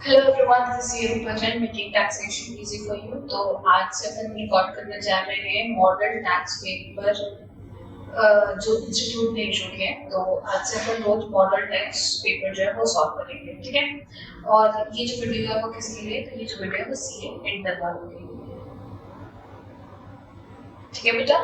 Hello everyone, this is Bhajan making taxation easy for you. तो आज से अपन record करने जा रहे हैं मॉडल टैक्स पेपर जो इंस्टीट्यूट ने इशू किया है। तो आज से अपन रोज मॉडल टैक्स पेपर जो है वो सॉल्व करेंगे, ठीक है। और ये जो वीडियो है वो किसके लिए, तो ये जो वीडियो है वो सीए इंटर वालों के लिए, ठीक है बेटा।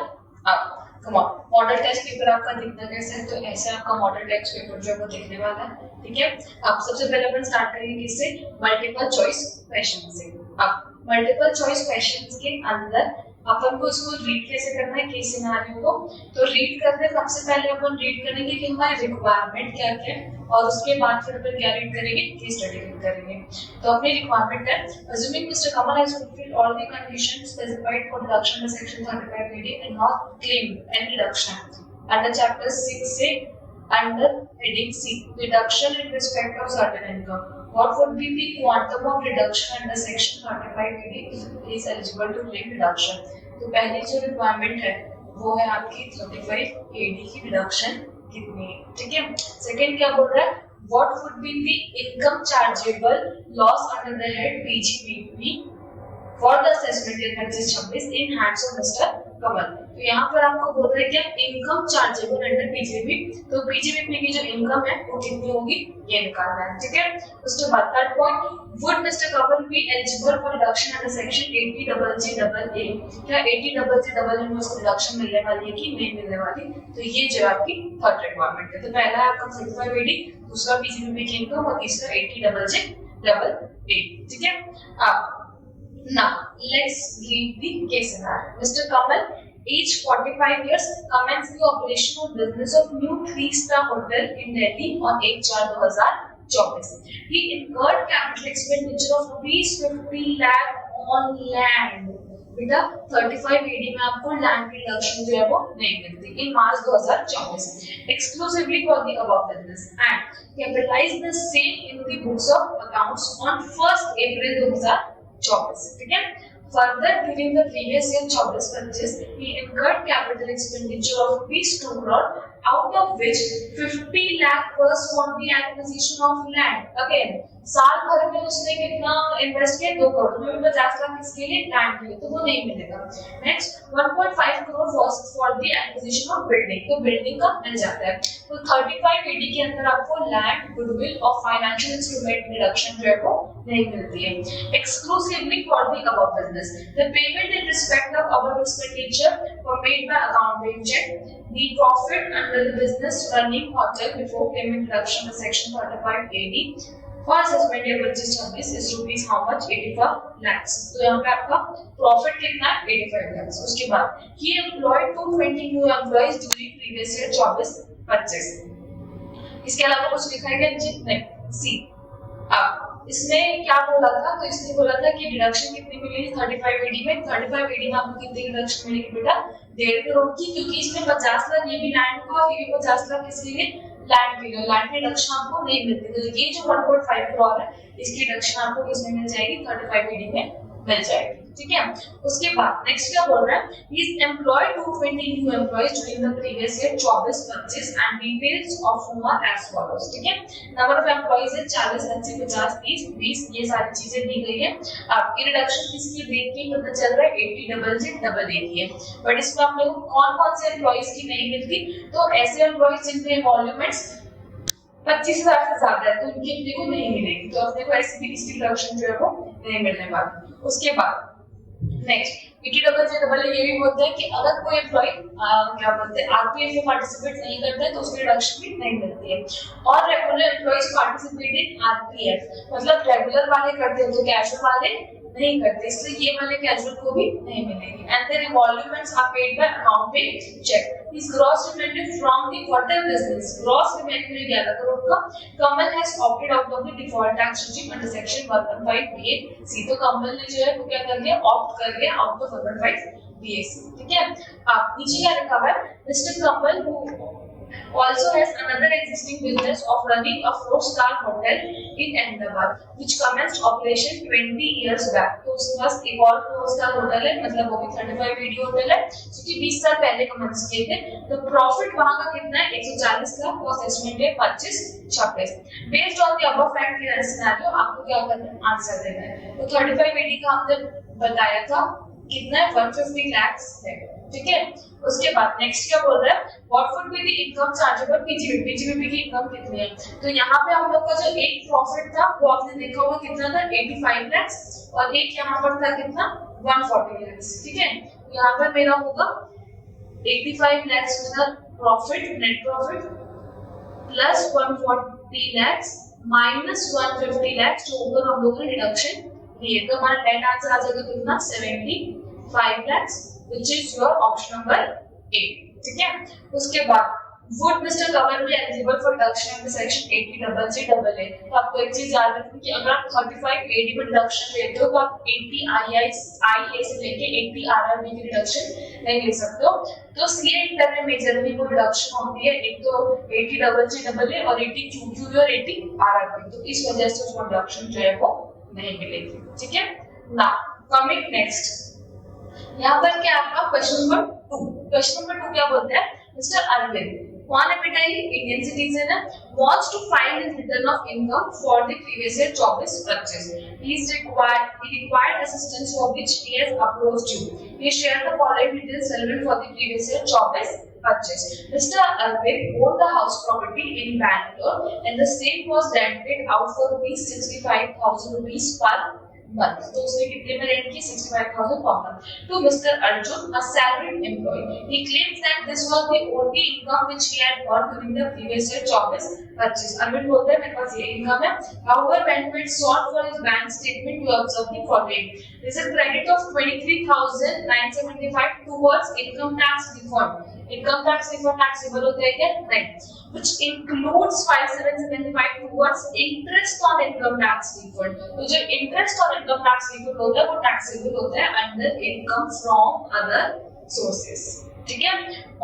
अब come on, model test paper आपका दिखना कैसा है, तो ऐसे आपका मॉडल टेस्ट पेपर जो है वो दिखने वाला है, ठीक है। अब सबसे पहले अपन स्टार्ट करेंगे किससे, मल्टीपल चॉइस क्वेश्चन से। अब मल्टीपल चॉइस क्वेश्चन के अंदर अपन को इसको रीड कैसे करना है, केस सिनेरियो को। तो रीड करने सबसे पहले अपन रीड करेंगे कि हमारी रिक्वायरमेंट क्या क्या है, और उसके बाद फिर अपन क्या रीड करेंगे, केस स्टडी रीड करेंगे। तो अपनी रिक्वायरमेंट है, assuming Mr. Kamal has fulfilled all the conditions specified for deduction in section 35 and not claimed any deduction under chapter 6A under heading C, deduction in respect of certain income. What would be the quantum of deduction under section 35 if he is eligible to claim deduction? तो पहली जो requirement है वो है आपकी 35 AD की deduction कितनी है, ठीक है। सेकंड क्या बोल रहा है, what would be the income chargeable loss under the head PGBP for the assessment year 25-26 in hands of Mr. कमल। तो यहाँ पर आपको बोल रहे हैं क्या, इनकम चार्जेबल अंडर पीजीबी। तो पीजीबी की जो इनकम है वो कितनी होगी ये निकालना है, ठीक है। उसके बाद third point, would mister Kamal be eligible for deduction under section 80GGAA, क्या 80GGAA में उसको डिडक्शन मिलने वाली है कि नहीं मिलने वाली। तो ये जो आपकी थर्ड रिक्वायरमेंट है। तो पहला है आपका 35 AD, दूसरा पीजीबी की इनकम और तीसरा 80GGAA, ठीक है। अब now let's read the case scenario. Mr. Kamal, age 45 years, commenced the operational business of new 3-star hotel in Delhi on 8/4/2024. He incurred capital expenditure of ₹50 lakh on land. बेटा 35 AD में आपको land की deduction जो है वो नहीं मिलती in March 2024 exclusively for the above business and capitalise the same in the books of accounts on 1 April 2024, ठीक है। Further, during the previous year 24-25, he incurred capital expenditure of ₹2 crore, out of which 50 lakh was for the acquisition of land. Again, साल भर में उसने कितना invest किया, 2 करोड़, में 50 लाख किसके लिए, लैंड के लिए, तो वो नहीं मिलेगा। Next 1.5 crore was for the acquisition of building, तो बिल्डिंग का मिल जाता है। तो 35 AD के अंदर आपको लैंड, गुडविल और फाइनेंशियल इंस्ट्रूमेंट डिडक्शन जो है वो नहीं मिलती है। Exclusively for the above business, the payment in respect of above expenditure were made by account being checked. The profit under the business running hotel before payment deduction of section 35 AD for assessment year 25-26 is rupees how much, 85 lakhs। तो यहाँ पे आपका profit कितना है, 85 lakhs। उसके बाद he employed 220 new employees during previous year 24-25। इसके अलावा कुछ लिखा है क्या, जितने सी। अब इसने क्या बोला था, तो इसने बोला था कि डिडक्शन कितनी मिलेगी 35 AD में। 35 AD में आपको कितनी डिडक्शन मिलेगी बेटा, 1.5 करोड़ की, क्योंकि इसमें 50 लाख ये भी लैंड का और ये भी 50 लाख किसके लिए, लैंड के लिए। लैंड की डिडक्शन आपको नहीं मिलती, तो ये जो 1.5 करोड़ है इसकी डिडक्शन आपको किसमें मिल जाएगी, 35 AD में मिल जाएगी, ठीक है। उसके बाद नेक्स्ट क्या बोल रहा है, he is employed 220 new employees during the previous year 24-25 and details of whom are as follows, ठीक है। नंबर ऑफ एम्प्लॉइज है 40, 80, 50, 30, 20, ये सारी चीजें दी गई है। अब ये रिडक्शन किसकी देख के पता चल रहा है, 80GGAA की है। बट इसमें आप लोगों को कौन कौन से एम्प्लॉइज की नहीं मिलती, तो ऐसे एम्प्लॉइज जिनके एमोल्यूमेंट्स 25,000 से ज्यादा है तो उनकी अपने को नहीं मिलेगी, तो अपने को ऐसी भी इसकी डिडक्शन जो है वो नहीं मिलने वाली। उसके बाद नेक्स्ट ETGAA ये भी बोलते हैं कि अगर कोई एम्प्लॉय क्या बोलते हैं आरपीएफ में पार्टिसिपेट नहीं करता है तो उसकी डिडक्शन भी नहीं मिलती है। और regular employees participate in RPF, मतलब रेगुलर वाले करते हैं तो कैजुअल वाले नहीं करते, इसलिए ये वाले कैजुअल को भी नहीं मिलेगी। And their emoluments are paid by accounting cheque. His gross revenue from the hotel business, gross revenue 11 crore का। Kamal has opted out of the default tax regime under section 115BAC, तो कमल ने जो है वो क्या कर लिया, ऑप्ट कर लिया आउट ऑफ 115BAC, ठीक है। अब नीचे क्या लिखा हुआ है, mister Kamal also has another existing business of running a 4-star hotel in Ahmedabad, which commenced operation 20 years back. तो उसके पास एक और 4-star होटल है, मतलब वो भी 35 वीडियो होटल है, जो कि 20 साल पहले कमेंस किए थे। तो प्रॉफिट वहां का कितना है? 140 लाख, कॉस्ट एस्टिमेट है 25-26। Based on the above fact clear scenario आपको क्या करना है? आंसर देना है। तो 35 वीडियो का हमने बताया था कितना है? 150 लाख है, ठीक है। उसके बाद नेक्स्ट क्या बोल रहा है? What would be the income chargeable PGBP, PGBP की इनकम कितनी है? तो यहाँ पे हम लोग का जो एक प्रॉफिट था वो आपने देखा होगा कितना था? 85 लाख, और एक यहाँ पर था कितना? 140 लाख, ठीक है। यहाँ पर मेरा होगा 85 लाख मेरा profit, net profit, plus 140 lakh minus 150 lakh, जो ऊपर हम लोगों ने डिडक्शन लिए, तो हमारा नेट आंसर आ जाएगा कितना? 75 lakh, which is your option number A, ठीक है। उसके बाद would Mr. Kanwar be eligible for deduction in the section 80CCAA? तो आपको एक चीज याद रखनी कि अगर आप 35 AD में डिडक्शन लेते हो तो आप 80 IA से लेके 80 RRB की डिडक्शन नहीं ले सकते हो। तो CA इंटर में मेजरली वो डिडक्शन होती है, एक तो 80CCAA और 80 QQ और 80 RRB, तो इस वजह से उसको डिडक्शन जो है वो नहीं मिलेगी, ठीक है ना। कमिंग नेक्स्ट, यहाँ पर क्या आपका क्वेश्चन नंबर 2, क्वेश्चन नंबर 2 क्या बोलते हैं? मिस्टर अरविंद, कौन है बेटा? ये इंडियन सिटीजन है, wants to file his return of income for the previous year 24-25. He required assistance for which he has approached you. He shared the following details relevant for the previous year 24-25. Mr. Arvind owned the house property in Bangalore and the same was rented out for ₹65,000 per month. तो उसने कितने में rent की? 65,000 per month. To Mr. Arjun, a salaried employee, he claims that this was the only income which he had earned during the previous year 24-25. Arvind बोलते हैं मेरे पास ये income है। However, when we sought for his bank statement, we observed the following: there is a credit of 23,975 towards income tax refund. Income tax refund taxable होता है क्या? नहीं। Which includes 5,775 towards interest on income tax refund. तो जो interest on income tax refund होता है वो taxable होता है under income from other sources. ठीक है।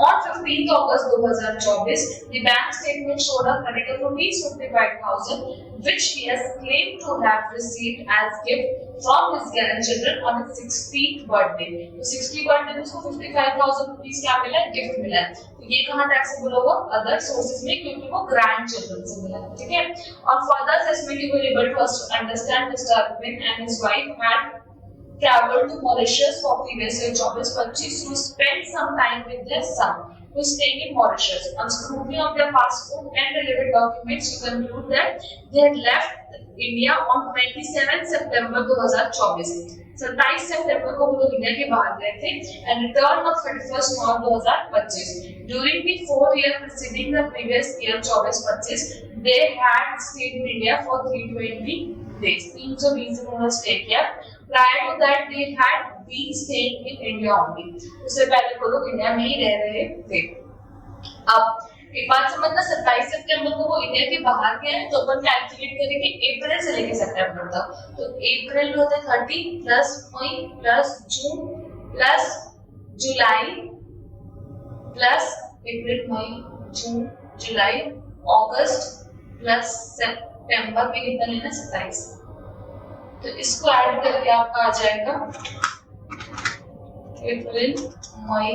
On 15th August 2024, the bank statement showed a credit of ₹55,000, which he has claimed to have received as gift from his grandchildren on his 60th birthday. तो 60th birthday में उसको ₹55,000 क्या मिला है? Gift मिला है। तो ये कहाँ टैक्सेबल होगा? अदर सोर्सेज में, क्योंकि वो ग्रैंडचिल्ड्रन से मिला है, ठीक है। और further assessment you will able to understand mister Arvind and his wife had traveled to Mauritius for previous year 24-25 to spend some time with their son who is staying in Mauritius. On scrutiny of their passport and relevant documents, you conclude that they had left India on 27 September 2024. 27 सितंबर को वो लोग India के बाहर गए थे and returned on 31st March 2025. During the 4 years preceding the previous year 24-25, they had stayed in India for 320 days. 320 दिन उन्होंने stay किया। Prior to that, they had been staying in India only. उससे पहले वो लोग इंडिया में ही रह रहे थे। अब एक बात समझना, 27 सितंबर को वो इंडिया के बाहर गए हैं, तो अपन कैलकुलेट करेंगे अप्रैल से लेके सितंबर तक। तो अप्रैल होता है 30 प्लस मई प्लस जून प्लस जुलाई प्लस अप्रैल मई जून जुलाई अगस्त प्लस सितंबर में कितना लेना? 27। तो इसको ऐड करके आपका आ जाएगा अप्रैल मई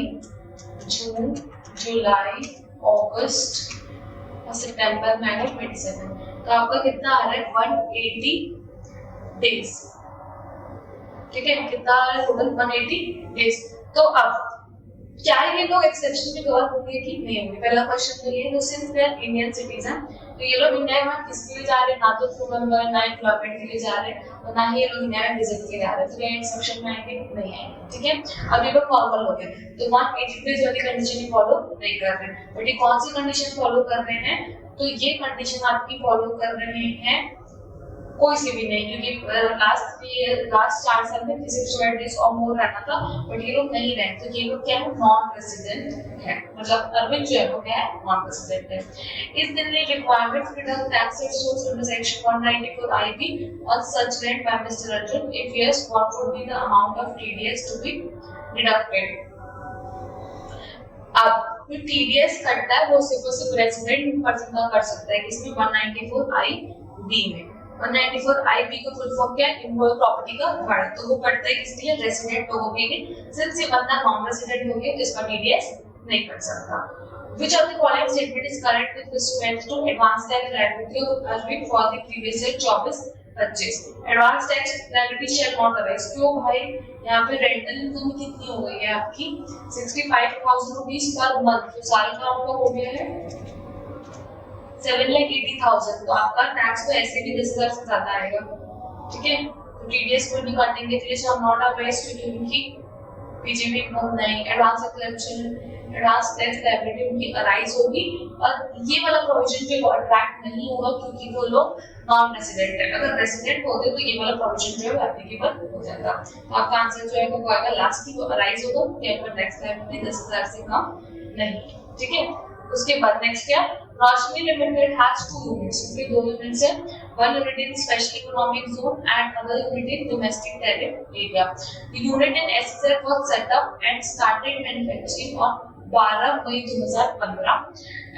जून जुलाई अगस्त और सितंबर में आएगा 27। तो आपका कितना आ रहा है? 180 डेज, ठीक है। कितना आ रहा है टोटल? 180 डेज। तो अब क्या ये लोग एक्सेप्शन में कवर होंगे कि नहीं होंगे? पहला क्वेश्चन तो ये, since they are Indian citizen, तो ये लोग इंडिया में किसके लिए जा रहे हैं? ना तो क्रू मेंबर, ना एम्प्लॉयमेंट के लिए जा रहे हैं, और ना ही ये लोग इंडिया में विजिट के लिए जा रहे हैं। तो ये एक्सेप्शन में आएंगे? नहीं आएंगे, ठीक है। अब ये लोग नॉर्मल हो गए, तो 180 डेज वाली कंडीशन ही फॉलो नहीं कर रहे हैं। बट ये कौन सी कंडीशन फॉलो कर रहे हैं? तो ये कंडीशन आपकी फॉलो कर रहे हैं कोई सी भी नहीं, क्योंकि लास्ट 4 साल में 365 डेज और मोर रहना था, बट ये लोग नहीं रहे। तो ये लोग क्या है? नॉन रेजिडेंट है, मतलब अरविंद जो है वो क्या है? नॉन रेजिडेंट है। इस दिन ने requirement to return tax source under section 194 IB on such rent by Mr. Arjun. If yes, what would be the amount of TDS to be deducted? अब जो टीडीएस कटता है वो सिर्फ और सिर्फ रेजिडेंट पर्सन का कर सकता है, किसमें 194I-B में। 194I-B का फुल फॉर्म क्या है? इनवॉल्व प्रॉपर्टी का भाड़ा, तो वो कटता है किसके लिए? रेजिडेंट लोगों के लिए। सिंस ये बंदा नॉन रेजिडेंट हो गया तो इसका टीडीएस नहीं कट सकता। Which of the following statement is correct with respect to advance tax liability of Arvind for the previous year 24-25? Advance tax liability shall not arise। क्यों भाई? यहाँ पे रेंटल इनकम कितनी हो गई है आपकी? 65,000 रुपीज पर मंथ, तो साल का आपका हो गया है 7,80,000, तो आपका टैक्स तो ऐसे भी 10,000 से ज्यादा आएगा, ठीक है। तो टीडीएस को भी काटेंगे, तो ये शैल नॉट अराइज क्योंकि पीजीबी इनकम नहीं, advance collection advance tax liability उनकी अराइज होगी, और ये वाला प्रोविजन जो वो अट्रैक्ट नहीं होगा क्योंकि वो लोग नॉन रेजिडेंट है। अगर रेजिडेंट होते तो ये वाला प्रोविजन जो है एप्लीकेबल हो जाता। तो आपका आंसर जो है वो आएगा लास्ट की, वो अराइज होगा कि आपका टैक्स लायबिलिटी 10,000 से कम नहीं, ठीक है। उसके बाद नेक्स्ट क्या? Roshni Limited has 2 units, उसके 2 units है, 1 unit in special economic zone and other unit in domestic tariff area. The unit in SEZ was set up and started manufacturing on 12 May 2015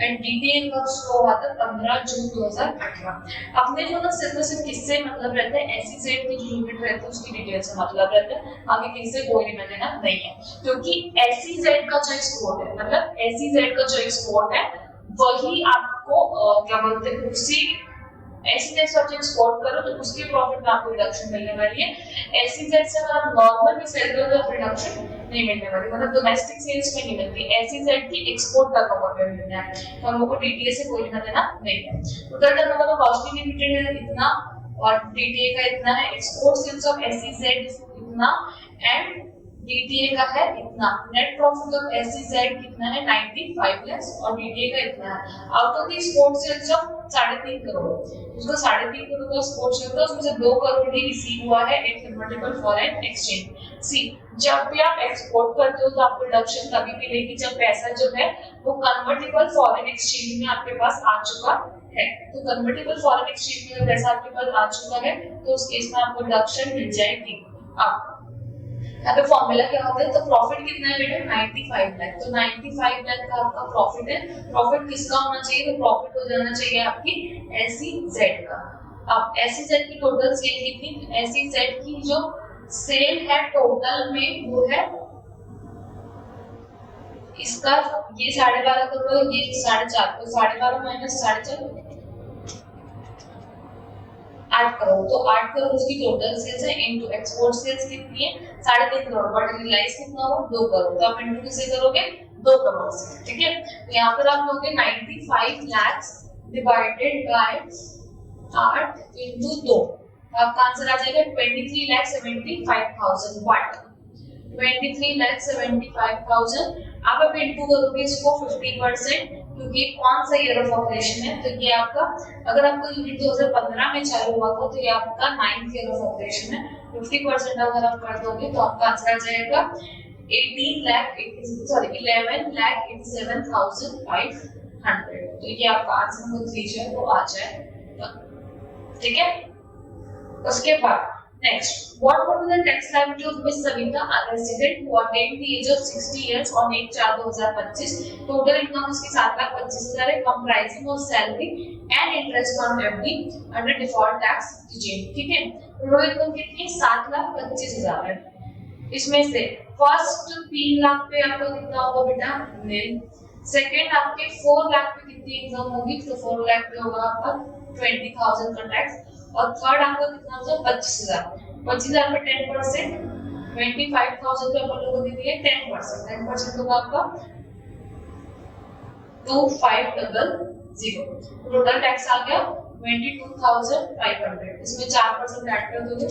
and DTA का शुरू हुआ था 15 जून 2018। अपने जो ना सिर्फ किससे मतलब रहता है? SEZ की जो यूनिट रहता है उसकी डिटेल से मतलब रहता है, आगे किससे कोई लेना देना नहीं है, क्योंकि SEZ का जो एक्सपोर्ट है, मतलब SEZ का जो एक्सपोर्ट है वही आपको क्या बोलते हैं, उसी SEZ से एक्सपोर्ट करो तो उसके प्रॉफिट में आपको रिडक्शन मिलने वाली है। SEZ से अगर आप नॉर्मल भी सेल करो तो रिडक्शन नहीं मिलने वाली, मतलब डोमेस्टिक सेल्स में नहीं मिलती, SEZ की एक्सपोर्ट टर्नओवर में मिलना है, तो हम लोग को DTA से कोई लेना देना नहीं है। Total turnover of Roshni limited है इतना और DTA का इतना है, एक्सपोर्ट सेल्स ऑफ SEZ इतना एंड DTA का है इतना। नेट प्रॉफिट ऑफ SEZ कितना है? 95 लाख और DTA का इतना है। Out of the export sales of 3.5 crore, उसको 3.5 करोड़ का एक्सपोर्ट सेल था, उसमें से 2 करोड़ ही रिसीव हुआ है इन कन्वर्टेबल फॉरेन एक्सचेंज। सी, जब भी आप एक्सपोर्ट करते हो तो आपको रिडक्शन तभी मिलेगी जब पैसा जो है वो कन्वर्टेबल फॉरेन एक्सचेंज में आपके पास आ चुका है। तो कन्वर्टेबल फॉरेन एक्सचेंज में जब पैसा आपके पास आ चुका है तो उस केस में आपको रिडक्शन मिल जाएगी। अब यहाँ पे फॉर्मूला क्या होता है? तो प्रॉफिट कितना है बेटा? 95 लाख, तो 95 लाख का आपका प्रॉफिट है। प्रॉफिट किसका होना चाहिए? तो प्रॉफिट हो जाना चाहिए आपकी SEZ का। अब SEZ की टोटल सेल कितनी? SEZ की जो सेल है टोटल में वो है इसका ये 12.5 करोड़, ये 4.5, तो 12.5 माइनस 4.5 8 करोड़, तो 8 करोड़ उसकी टोटल सेल्स है इनटू एक्सपोर्ट सेल्स कितनी है? 3.5 करोड़, बट रियलाइज कितना हो? 2 करोड़, तो आप इनटू किसे करोगे? 2 करोड़ से, ठीक है। तो यहाँ पर आप लोगे 95 लाख डिवाइडेड बाय 8 इनटू 2, आपका आंसर आ जाएगा 23,75,000 वाट, 23,75,000। आप इनटू करोगे इसको 50%, क्योंकि कौन सा ईयर ऑफ ऑपरेशन है, तो ये आपका अगर आपको यूनिट 2015 में चालू हुआ था तो ये आपका 9th ईयर ऑफ ऑपरेशन है। 50% अगर आप कर दोगे तो आपका आंसर आ जाएगा 11,87,500, तो ये आपका आंसर नंबर 3 जो है वो आ जाएगा, ठीक है। उसके बाद next, what would be the tax liability of Miss Savita, a resident who attained the age of 60 years on 1/4/2025? Total income उसकी 7,25,000 है, comprising of salary and interest on FD under default tax regime, ठीक है। Total income कितनी? 7,25,000 है। इसमें से first 3 lakh पे आपका कितना होगा बेटा? नील। सेकंड आपके 4 लाख पे कितनी इनकम होगी? तो 4 लाख पे होगा आपका 20,000 का टैक्स, और थर्ड आपका कितना होगा? 25,000। 25,000 पे 10%, 25,000 पे अपन लोगों ने दिए 10%, 10% होगा आपका 2500। टोटल टैक्स आ गया 22,500, इसमें 4% ऐड कर दोगे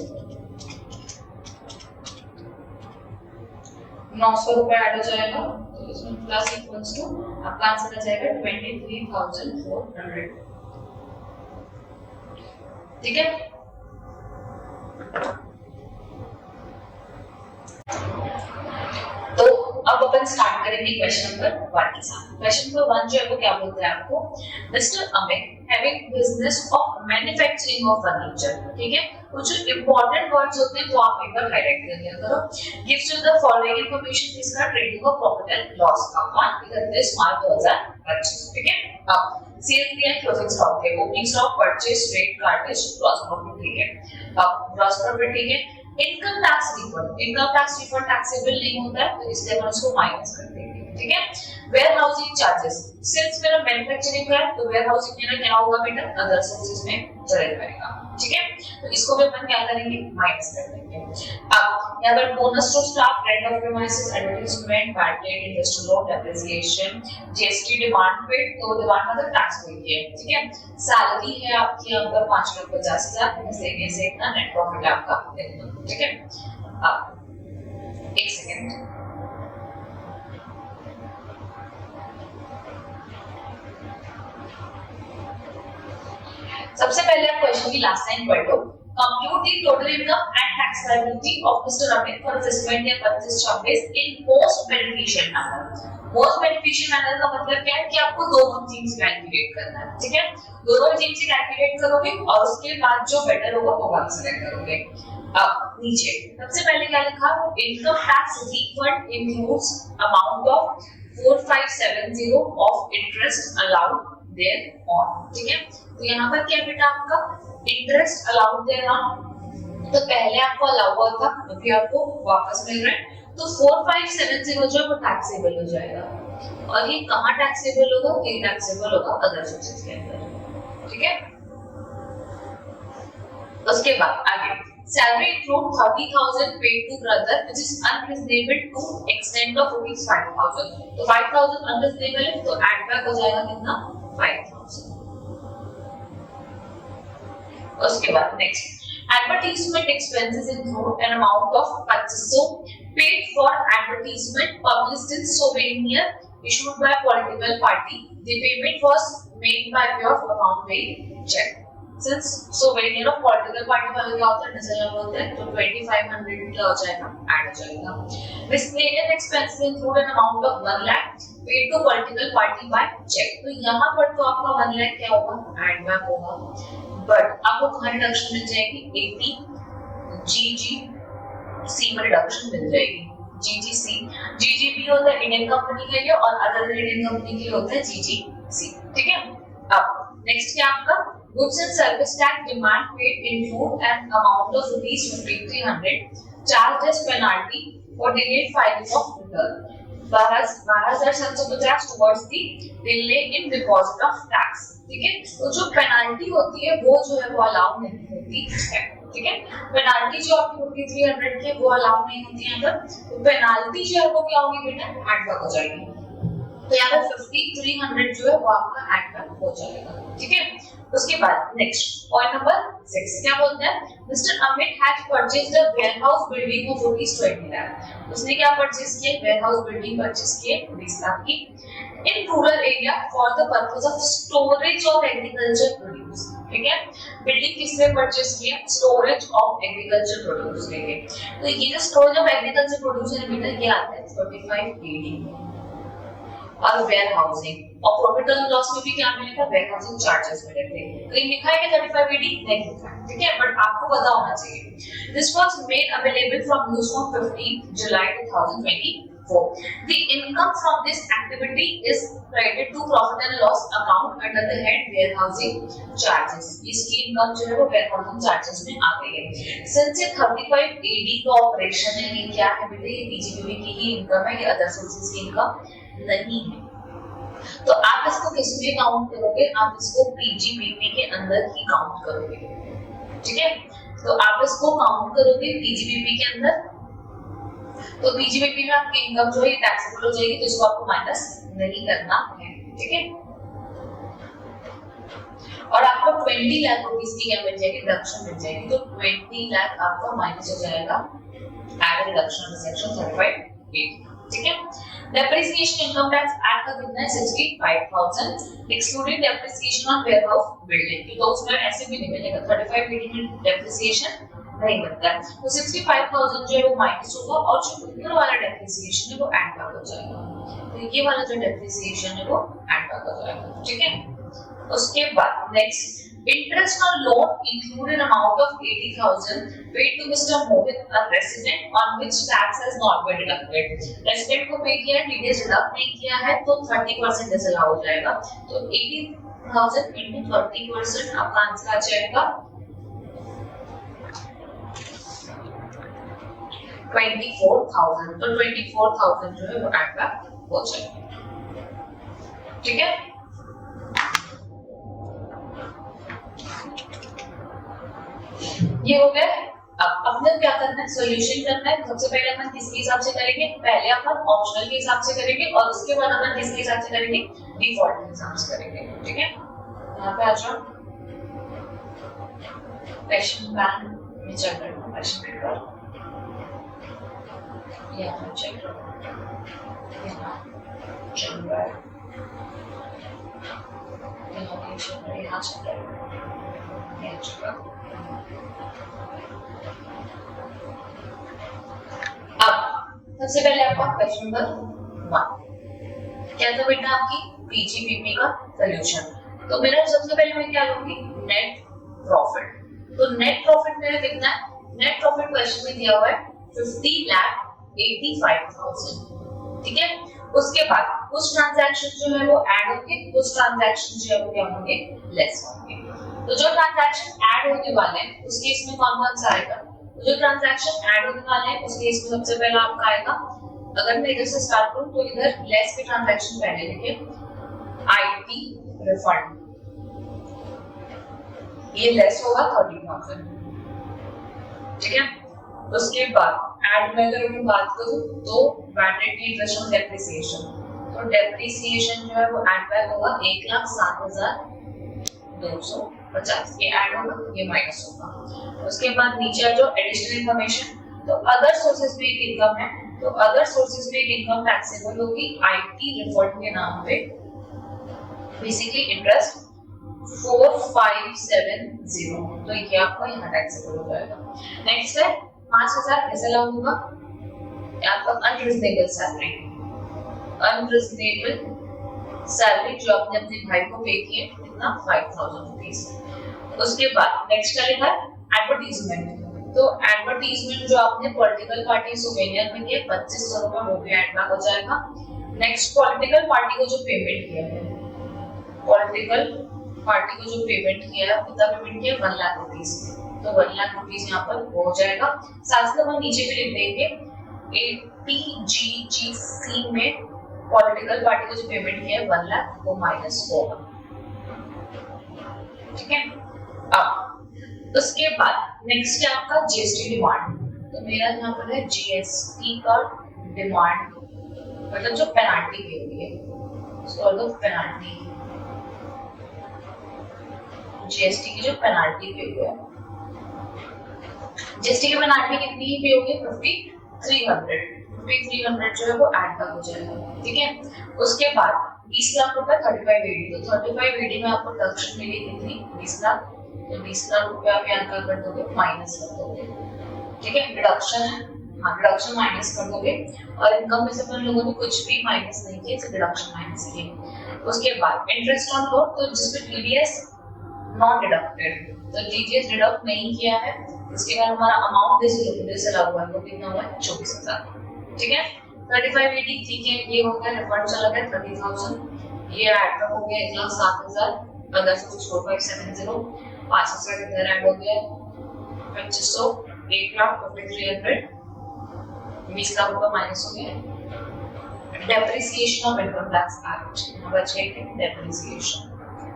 900 रुपए ऐड हो जाएगा, तो इसमें प्लस इक्वल्स टू आपका आंसर आ जाएगा 23,400, ठीक है। तो अब अब अपन स्टार्ट करेंगे क्वेश्चन नंबर 1 के साथ। क्वेश्चन नंबर 1 जो है वो क्या बोलता है आपको, mister Amit having business of manufacturing of furniture, ठीक है। कुछ इंपॉर्टेंट वर्ड्स होते हैं तो आप एक बार हाईलाइट कर लिया करो। Gives you the following information, किसका, trading of profit and loss का ऑन 31 मार्च 2025, ठीक है। अब सेल्स दिया है, क्लोजिंग स्टॉक है, opening stock, purchase, trade, cartage, gross profit, ठीक है। अब ग्रॉस प्रॉफिट, ठीक है। इनकम टैक्स रिफंड टैक्सेबल नहीं होता है तो इसलिए हम इसको माइनस कर देंगे, ठीक है। वेयर हाउसिंग चार्जेस, सिंस मेरा मैन्युफैक्चरिंग का है तो वेयर हाउसिंग मेरा क्या होगा बेटा, अदर सोर्सेज में चले जाएगा, ठीक है। तो इसको भी अपन क्या करेंगे, माइनस कर देंगे। अब यहाँ पर bonus to staff, rent of premises, advertisement, bad debt, interest loan, depreciation, GST, demand paid, तो डिमांड मतलब टैक्स पेड है, ठीक है। सैलरी है आपकी यहाँ पर 5,50,000, से इतना नेट प्रॉफिट है आपका, ठीक है। अब एक सेकंड, सबसे पहले आप क्वेश्चन की लास्ट लाइन पढ़ लो। Compute the total income and tax liability of mister Amit for fiscal year 25-26 in most beneficial manner. Most beneficial manner का मतलब क्या है कि आपको दोनों चीज कैलकुलेट करना है, ठीक है। दोनों चीज से कैलकुलेट करोगे और उसके बाद जो बेटर होगा वो वाला सेलेक्ट करोगे। अब नीचे सबसे पहले क्या लिखा, income tax refund includes amount of 4570 of interest allowed thereon, ठीक है। तो यहाँ पर क्या बेटा आपका इंटरेस्ट अलाउड देयर ऑन, तो पहले आपको अलाउ हुआ था अभी आपको वापस मिल रहा है, तो 4570 जो वो टैक्सेबल हो जाएगा। और ये कहाँ टैक्सेबल होगा, ये टैक्सेबल होगा अदर सोर्सेज के अंदर, ठीक है। उसके बाद आगे salary include 30,000 paid to brother which is unreasonable to extent of rupees 5,000, तो 5,000 unreasonable है तो add back हो जाएगा कितना, 5,000। उसके बाद next, advertisement expenses include an amount of 2500 paid for advertisement published in souvenir issued by political party. The payment was made by way of amount paid check. Since souvenir of political party वाले क्या होता है, design बोलते हैं, तो 2500 क्या हो जाएगा, ऐड हो जाएगा। Miscellaneous expenses include an amount of 1 lakh paid to political party by check, तो यहाँ पर तो आपका 1 lakh क्या होगा, ऐड बैक होगा, बट आपको कहाँ रिडक्शन मिल जाएगी, 80 GGC में रिडक्शन मिल जाएगी। GGC, GGP होता है इंडियन कंपनी के लिए और अदर इंडियन कंपनी के लिए होता है GGC, ठीक है। अब नेक्स्ट क्या आपका, goods and service tax demand paid include an amount of rupees 5,300 charged as penalty for delayed filing of return, 12,750 towards the delay in deposit of tax, ठीक है। तो जो पेनाल्टी होती है वो जो है वो अलाउ नहीं होती है, ठीक है। पेनाल्टी जो आपकी 5,300 की वो अलाउ नहीं होती है, तो पेनाल्टी जो है वो क्या होगी बेटा, ऐड बैक हो जाएगी। तो यहाँ पर 5,300 जो है वो आपका ऐड बैक हो जाएगा, ठीक है। उसके बाद नेक्स्ट पॉइंट नंबर 6 क्या बोलते हैं, mister Amit has purchased a warehouse building of ₹20 lakh. उसने क्या परचेज किया, वेयरहाउस बिल्डिंग परचेज किए 20 लाख की in rural area for the purpose of storage of agriculture produce, ठीक है। बिल्डिंग किसने परचेज किया, स्टोरेज ऑफ एग्रीकल्चर प्रोड्यूस के लिए। तो ये जो स्टोरेज ऑफ एग्रीकल्चर प्रोड्यूस है बेटा ये आता है 35 AD और वेयर हाउसिंग, और प्रॉफिट एंड लॉस में भी क्या मिलेगा, वेयर हाउसिंग चार्जेस मिलेंगे। तो ये लिखा है कि 35 AD नहीं लिखा है, ठीक है, बट आपको पता होना चाहिए। This was made available from use from 15 July 2024। The income from this activity is credited to profit and loss account under the head warehousing charges। इसकी इनकम जो है वो warehousing charges में आ गई है। Since ये 35 AD का ऑपरेशन है, ये क्या है बेटे, ये PGBP की ही इनकम है, ये अदर सोर्सेज की इनकम नहीं है। तो आप इसको किसमें काउंट करोगे, आप इसको PGBP के अंदर ही काउंट करोगे, ठीक है। तो आप इसको काउंट करोगे PGBP के अंदर, तो PGBP में आपकी इनकम जो है टैक्सेबल हो जाएगी, तो इसको आपको माइनस नहीं करना है, ठीक है। और आपको 20 लाख रुपीस की क्या मिल जाएगी, रिडक्शन मिल जाएगी, तो 20 लाख आपका माइनस हो जाएगा एड रिडक्शन सेक्शन 35 ठीक है। डेप्रिसिएशन इनकम टैक्स ऐड का कितना है 65,000 excluding depreciation on warehouse building, तो उसमें ऐसे भी नहीं मिलेगा 35 में डेप्रिसिएशन नहीं बनता है। तो 65,000 जो है वो माइनस होगा और जो ऊपर वाला डेप्रिसिएशन है वो ऐड बैक हो जाएगा। तो ये वाला जो डेप्रिसिएशन है वो ऐड बैक हो जाएगा, ठीक है। उसके बाद next, interest on loan include an amount of 80,000 paid to Mr. Mohit, a resident, on which tax has not been deducted. Resident को पे किया है, TDS deduct नहीं किया है, तो 30% डिसअलाउ हो जाएगा। तो 80,000 into 30% आपका आंसर आ जाएगा 24,000। तो 24,000 जो है वो ऐड बैक हो जाएगा, ठीक है। ये हो गया। अब अपने क्या करना है, सॉल्यूशन करना है। सबसे पहले अपन किसके हिसाब से करेंगे, पहले अपन ऑप्शनल के हिसाब से करेंगे और उसके बाद अपन किसके हिसाब से करेंगे, डिफॉल्ट के हिसाब से करेंगे, ठीक है। यहाँ पे आ जाओ, क्वेश्चन बैंक में चेक करो, क्वेश्चन पेपर यहाँ चेक करो, यहाँ चल रहा है, यहाँ चल रहा है, यहाँ चल रहा है, यहाँ चल रहा है। अब सबसे पहले आपका क्वेश्चन नंबर 1 क्या था बेटा, आपकी पीजीपीपी का सॉल्यूशन। तो मेरा सबसे पहले मैं क्या लूंगी, नेट प्रॉफिट। तो नेट प्रॉफिट मेरा कितना है, नेट प्रॉफिट क्वेश्चन में दिया हुआ है 50,85,000, ठीक है। उसके बाद कुछ ट्रांजैक्शन जो है वो ऐड होंगे, कुछ ट्रांजैक्शन जो है वो क्या होंगे, लेस होंगे। तो जो ट्रांजैक्शन ऐड होने वाले हैं उस केस में कौन कौन सा आएगा, जो ट्रांजैक्शन ऐड होने वाले हैं उस केस में सबसे पहला आपका आएगा, अगर मैं इधर से स्टार्ट करूं तो इधर लेस के ट्रांजैक्शन पहले लिखे, आईटी रिफंड, ये लेस होगा 30,000, ठीक है। उसके बाद ऐड में अगर मैं बात करूं तो वैलिडिटी इंटरेस्ट ऑन डेप्रिसिएशन, तो डेप्रिसिएशन जो है वो ऐड बैक होगा 1,07,250, ये ऐड होगा, ये माइनस होगा। उसके बाद नीचे जो एडिशनल इंफॉर्मेशन, तो अदर सोर्सेज में एक इनकम है, तो अदर सोर्सेज में एक इनकम टैक्सेबल होगी आईटी रिफंड के नाम पे, बेसिकली इंटरेस्ट 4570, तो ये आपका यहाँ टैक्सेबल हो जाएगा। नेक्स्ट है 5,000 कैसे लागू होगा, आपका अनरीजनेबल सैलरी, अनरीजनेबल सैलरी जो आपने अपने भाई को पे किए, कितना 5,000 रुपीस। उसके बाद नेक्स्ट क्या लिखा है, एडवर्टीजमेंट, तो एडवर्टीजमेंट जो आपने पॉलिटिकल पार्टी सुवेनियर में किया 2,500 रुपए, वो भी ऐड बैक हो जाएगा। नेक्स्ट पॉलिटिकल पार्टी को जो पेमेंट किया है, पॉलिटिकल पार्टी को जो पेमेंट किया है, कितना पेमेंट किया, 1 लाख रुपीस, तो 1 लाख रुपीस यहाँ पर हो जाएगा। साथ ही हम नीचे भी लिख देंगे ATGGC में पॉलिटिकल पार्टी को जो पेमेंट किया है 1 लाख, वो माइनस होगा, ठीक है। अब उसके बाद नेक्स्ट है आपका जीएसटी डिमांड, तो मेरा यहाँ पर है जीएसटी का डिमांड, मतलब जो पेनाल्टी की हुई है, पेनाल्टी, जीएसटी की जो पेनाल्टी पे हुई है, जीएसटी की पेनाल्टी कितनी पे होगी, 5,300 जो है वो ऐड बैक हो जाएगा, ठीक है। उसके बाद 20 लाख रुपए 35 एडी, तो 35 एडी में आपको डिडक्शन मिली कितनी, 20 लाख, तो 20 लाख रुपए आप यहाँ क्या कर दोगे, माइनस कर दोगे, ठीक है। डिडक्शन है, हाँ डिडक्शन माइनस कर दोगे, और इनकम में से अपन लोगों ने कुछ भी माइनस नहीं किया, सिर्फ डिडक्शन माइनस किए। उसके बाद इंटरेस्ट ऑन लोन, तो जिसमें टीडीएस नॉट डिडक्टेड, तो टीडीएस डिडक्ट नहीं किया है, इसके बाद हमारा अमाउंट जैसे लगा हुआ है वो कितना हुआ है, 24,000, ठीक है। 35 एडी, ठीक है, ये हो गया, रिफंड चला गया 30,000, ये ऐड हो गया 1,07,000, अगर 4570, 5,000 इधर ऐड हो गया, 2500, 1,53,300, 20 लाख रुपए माइनस हो गया। Depreciation of income tax act, यहाँ बच गया डेप्रिसिएशन,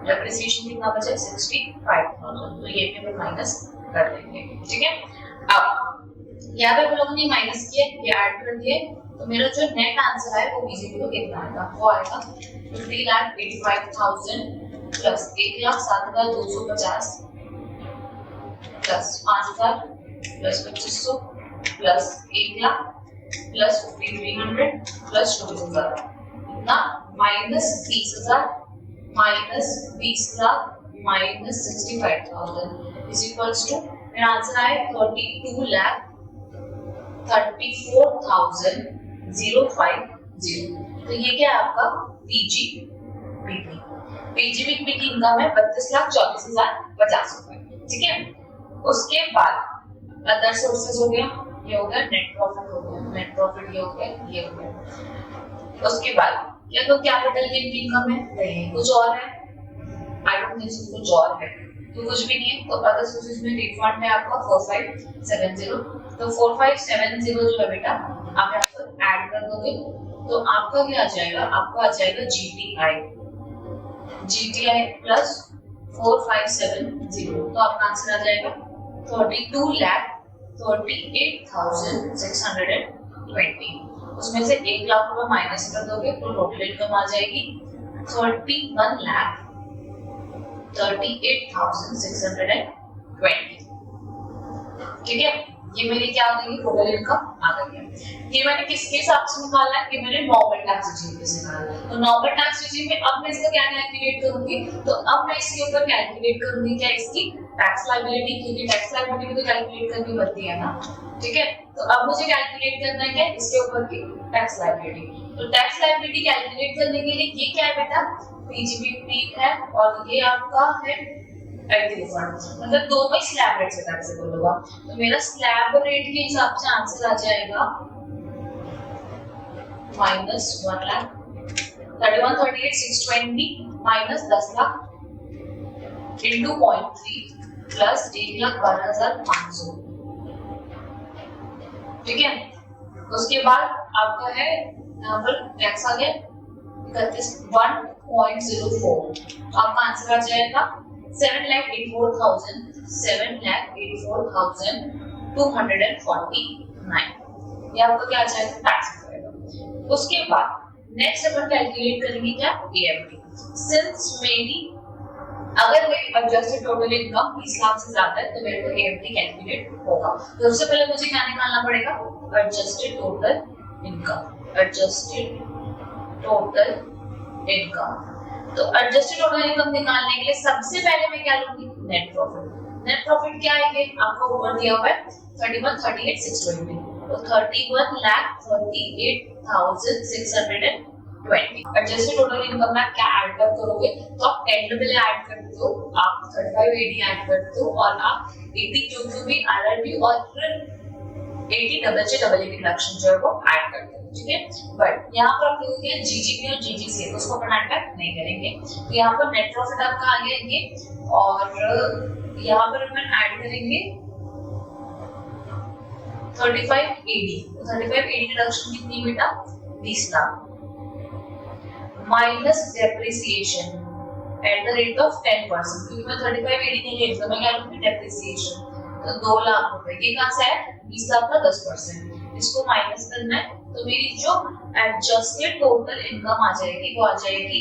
डेप्रिसिएशन कितना बचा, 65,000, तो ये भी हम माइनस कर देंगे, ठीक है। अब यहाँ पे हम लोगों ने माइनस किया, ये ऐड कर दिए, तो मेरा जो नेट आंसर है वो पीजीपी को कितना आएगा, वो आएगा 50,85,000 plus 1,07,250 plus 5,000 plus 2,500 plus 1,00,000 plus 5,300 plus 24,000, कितना, minus 30,000 minus 20,00,000 minus 65,000 is equals to मेरा आंसर आया 32,34,050। तो ये क्या है आपका पीजीबीपी। पीजीबीपी की इनकम है 32,24,050 रुपए। ठीक है, उसके बाद अदर सोर्सेज हो गया, ये हो गया नेट प्रॉफिट हो गया, नेट प्रॉफिट ये हो गया, ये हो गया। उसके बाद क्या तो कैपिटल गेन की इनकम है, नहीं कुछ और है, आई डोंट थिंक सो कुछ और है, तो कुछ भी नहीं है। तो अदर सोर्सेज में रिफंड है आपका 4570। तो 4570 जो है बेटा आप यहाँ पर ऐड कर दोगे तो आपका क्या आ जाएगा, आपको आ जाएगा जीटीआई प्लस 4570। तो आपका आंसर आ जाएगा 32,38,620। उसमें से 1 लाख रुपए माइनस कर दोगे तो टोटल इनकम आ जाएगी 31,38,620। ठीक है, ये मेरी क्या आ गई, टोटल इनकम आ गई है। ये मैंने किसके हिसाब से निकाला है, ये मैंने नॉर्मल टैक्स रेजिम से निकाला है। तो नॉर्मल टैक्स रेजिम में अब मैं इसका क्या कैलकुलेट करूंगी, तो अब मैं इसके ऊपर कैलकुलेट करूंगी क्या इसकी टैक्स लायबिलिटी, क्योंकि टैक्स लायबिलिटी भी तो कैलकुलेट करनी पड़ती है ना। ठीक है, तो अब मुझे कैलकुलेट करना है क्या इसके ऊपर की टैक्स लायबिलिटी। तो टैक्स लायबिलिटी कैलकुलेट करने के लिए ये क्या है बेटा, पीजीबीपी है और ये आपका है रिफंड, मतलब दोनों ही स्लैब रेट से टैक्सेबल होगा। तो मेरा स्लैब रेट के हिसाब से आंसर आ जाएगा minus 1 lakh 31,38,620 minus 10 lakh into 0.3 plus 1,12,500। ठीक है, उसके बाद आपका है यहाँ पर टैक्स आ गया 31.04। तो आपका आंसर आ जाएगा 7,84,249। ये आपका क्या आ जाएगा, टैक्स आएगा। उसके बाद नेक्स्ट अपन कैलकुलेट करेंगे क्या, एएमटी। सिंस मेरी अगर मेरी एडजस्टेड टोटल इनकम 20 लाख से ज्यादा है तो मेरे को एएमटी कैलकुलेट होगा। तो सबसे पहले मुझे क्या निकालना पड़ेगा, adjusted total income. Adjusted total income, तो एडजस्टेड टोटल इनकम निकालने के लिए सबसे पहले मैं क्या लूंगी, नेट प्रॉफिट। नेट प्रॉफिट क्या है, आपको ऊपर दिया हुआ है 31,38,620। तो 31,38,620। एडजस्टेड टोटल इनकम में क्या ऐड कर करोगे, तो आप एंड में ऐड करते हो, आप 3580 ऐड करते हो और आप 80 जो भी आरआरबी और फिर 80 डबल चे डबल डिडक्शन जो है वो ऐड करते हो। ठीक है, बट यहाँ पर आप लोगों के जीजीपी और जीजीसी उसको अपन ऐड नहीं करेंगे। तो यहाँ पर नेट प्रॉफिट आपका आ गया ये, और यहाँ पर अपन ऐड करेंगे 3580। तो 3580 डिडक्शन कितनी बेटा, 20 lakh minus depreciation eight the rate of 10%, क्योंकि मैं 3580 नहीं ले रहा, मैं क्या लूंगी डेप्रिसिएशन। तो 2 लाख रुपए ये कहां से है, 20 लाख का 10%, इसको माइनस करना है। तो मेरी जो एडजस्टेड टोटल इनकम आ जाएगी वो आ जाएगी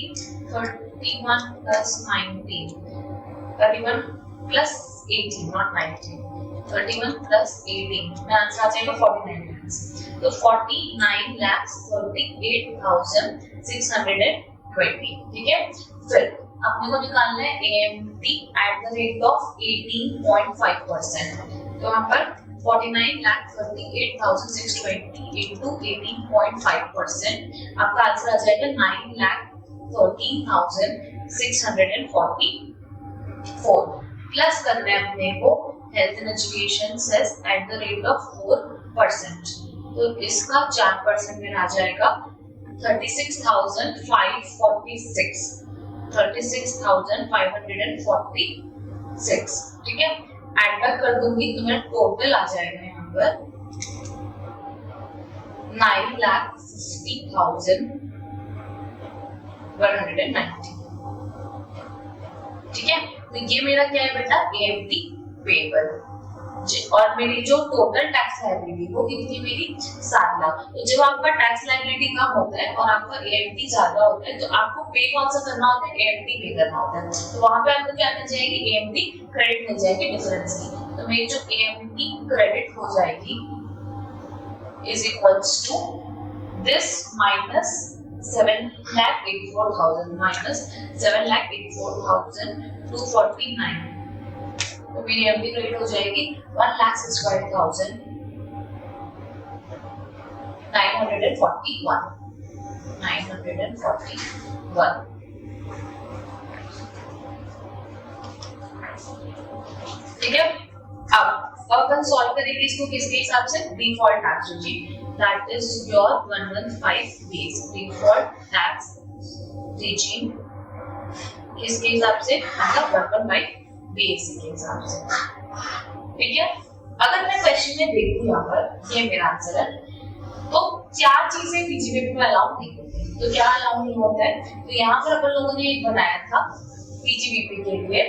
31 प्लस 19, 31 प्लस 18 नॉट 19, 31 प्लस 18 में आंसर आ जाएगा 49 lakhs। तो 49,38,620। ठीक है, फिर अपने को निकालना है AMT at the rate of 18.5%। तो यहाँ पर 49,38,620 into 18.5%, आपका आंसर आ जाएगा 9,13,644। प्लस करना है अपने को health and education cess at the rate of 4%। तो इसका 4% में आ जाएगा 36,546, 36,546। ठीक है, ऐड बैक कर दूंगी तो मेरा टोटल आ जाएगा यहाँ पर 9,50,190। ठीक है, तो ये मेरा क्या है बेटा, एएमटी पेबल। और मेरी जो टोटल टैक्स लायबिलिटी वो कितनी, मेरी 7 लाख। तो जब आपका टैक्स लायबिलिटी कम होता है और आपका एएमटी ज्यादा होता है तो आपको पे कौन सा करना होता है, एएमटी पे करना होता है। तो वहां पे आपको क्या मिल जाएगी, एएमटी क्रेडिट मिल जाएगी डिफरेंस की। तो मेरी जो एएमटी क्रेडिट हो जाएगी is equals to this minus 7,84,000 minus 7,84,249। तो मेरी एफडी क्रेडिट हो जाएगी 1,65,941 941। ठीक है, अब अपन सॉल्व करेंगे इसको किसके हिसाब से, default tax regime, that is your 115 days default tax regime किसके हिसाब से, मतलब 115 BAC के हिसाब से। ठीक है, अगर मैं क्वेश्चन में देखूं यहाँ पर, ये मेरा आंसर है, तो चार चीजें पीजीबीपी में अलाउ नहीं होती। तो क्या अलाउ नहीं होता है, तो यहाँ पर अपन लोगों ने एक बनाया था पीजीबीपी के लिए,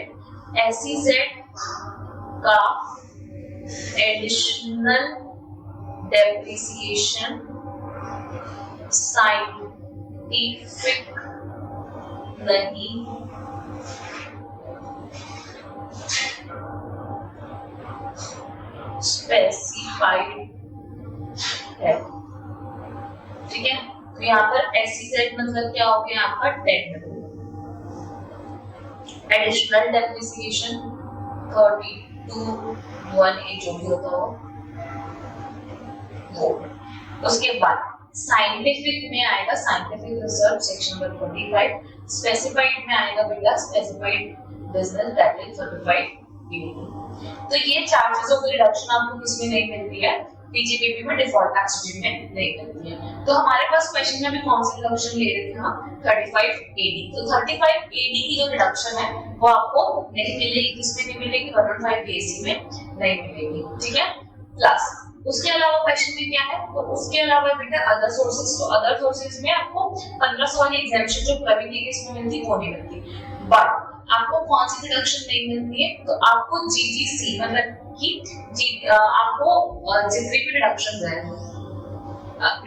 एसईजेड का एडिशनल डेप्रिसिएशन साइंटिफिक नहीं स्पेसिफाइड है। ठीक है, तो यहाँ पर एसईजेड मतलब क्या हो गया आपका, टेक्निकल एडिशनल डेप्रिसिएशन 32(1)(a) जो भी होता हो वो। उसके बाद साइंटिफिक में आएगा scientific research section number 25, specified में आएगा बेटा specified business that is certified PDP. तो ये चार चीजों की रिडक्शन आपको किसमें नहीं मिलती है, पीजीबीपी में डिफॉल्ट टैक्स regime में नहीं मिलती है। तो हमारे पास क्वेश्चन में भी कौन सी रिडक्शन ले रहे थे हम, 35AD। तो 35AD की जो रिडक्शन है वो आपको नहीं मिलेगी, किसमें नहीं मिलेगी, 115 BAC में नहीं मिलेगी। ठीक है, प्लस उसके अलावा क्वेश्चन में क्या है, तो उसके अलावा बेटा अदर सोर्सेज, तो अदर सोर्सेज में आपको 1500 वाली एग्जामिनेशन जो क्लबिंग के केस में मिलती वो नहीं मिलती, बट आपको कौन सी डिडक्शन नहीं मिलती है, तो आपको जीजीसी मतलब कि आपको जितनी भी डिडक्शंस है,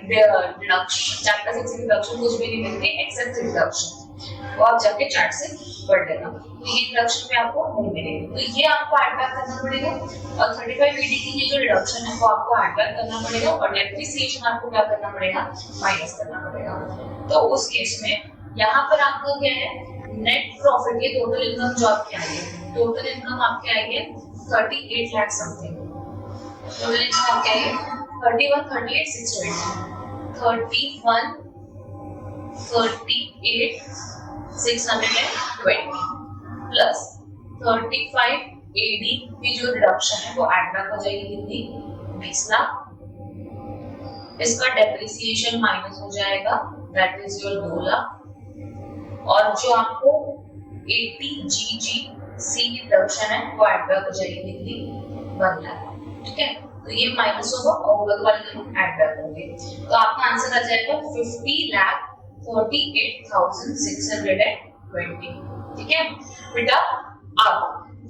डिडक्शन चैप्टर 6 की डिडक्शन कुछ भी नहीं मिलती एक्सेप्ट डिडक्शन, वो आप जाके चार्ट से पढ़ लेना। तो ये डिडक्शन में आपको नहीं मिलेगी, तो ये आपको ऐड बैक करना पड़ेगा, और 35AD की ये जो डिडक्शन है वो आपको ऐड बैक करना पड़ेगा, और डेप्रिसिएशन आपको क्या करना पड़ेगा, माइनस करना पड़ेगा। तो उस केस में यहाँ पर आपका क्या है, नेट प्रॉफिट, ये टोटल इनकम जो आपकी आई है, टोटल इनकम आपकी आई है 38 लाख समथिंग, टोटल इनकम आपकी आई है 31,38,620 प्लस 35AD की जो रिडक्शन है वो ऐड बैक हो जाएगी कितनी, 20 लाख। इसका डेप्रिसिएशन माइनस हो जाएगा दैट इज योर 2 लाख, और जो आपको 80GGC की रिडक्शन है वो ऐड बैक हो जाएगी कितनी, 1 लाख। ठीक है, तो ये माइनस होगा और ऊपर वाले दोनों ऐड बैक होंगे, तो आपका आंसर आ जाएगा 50,38,620। ठीक है बेटा, अब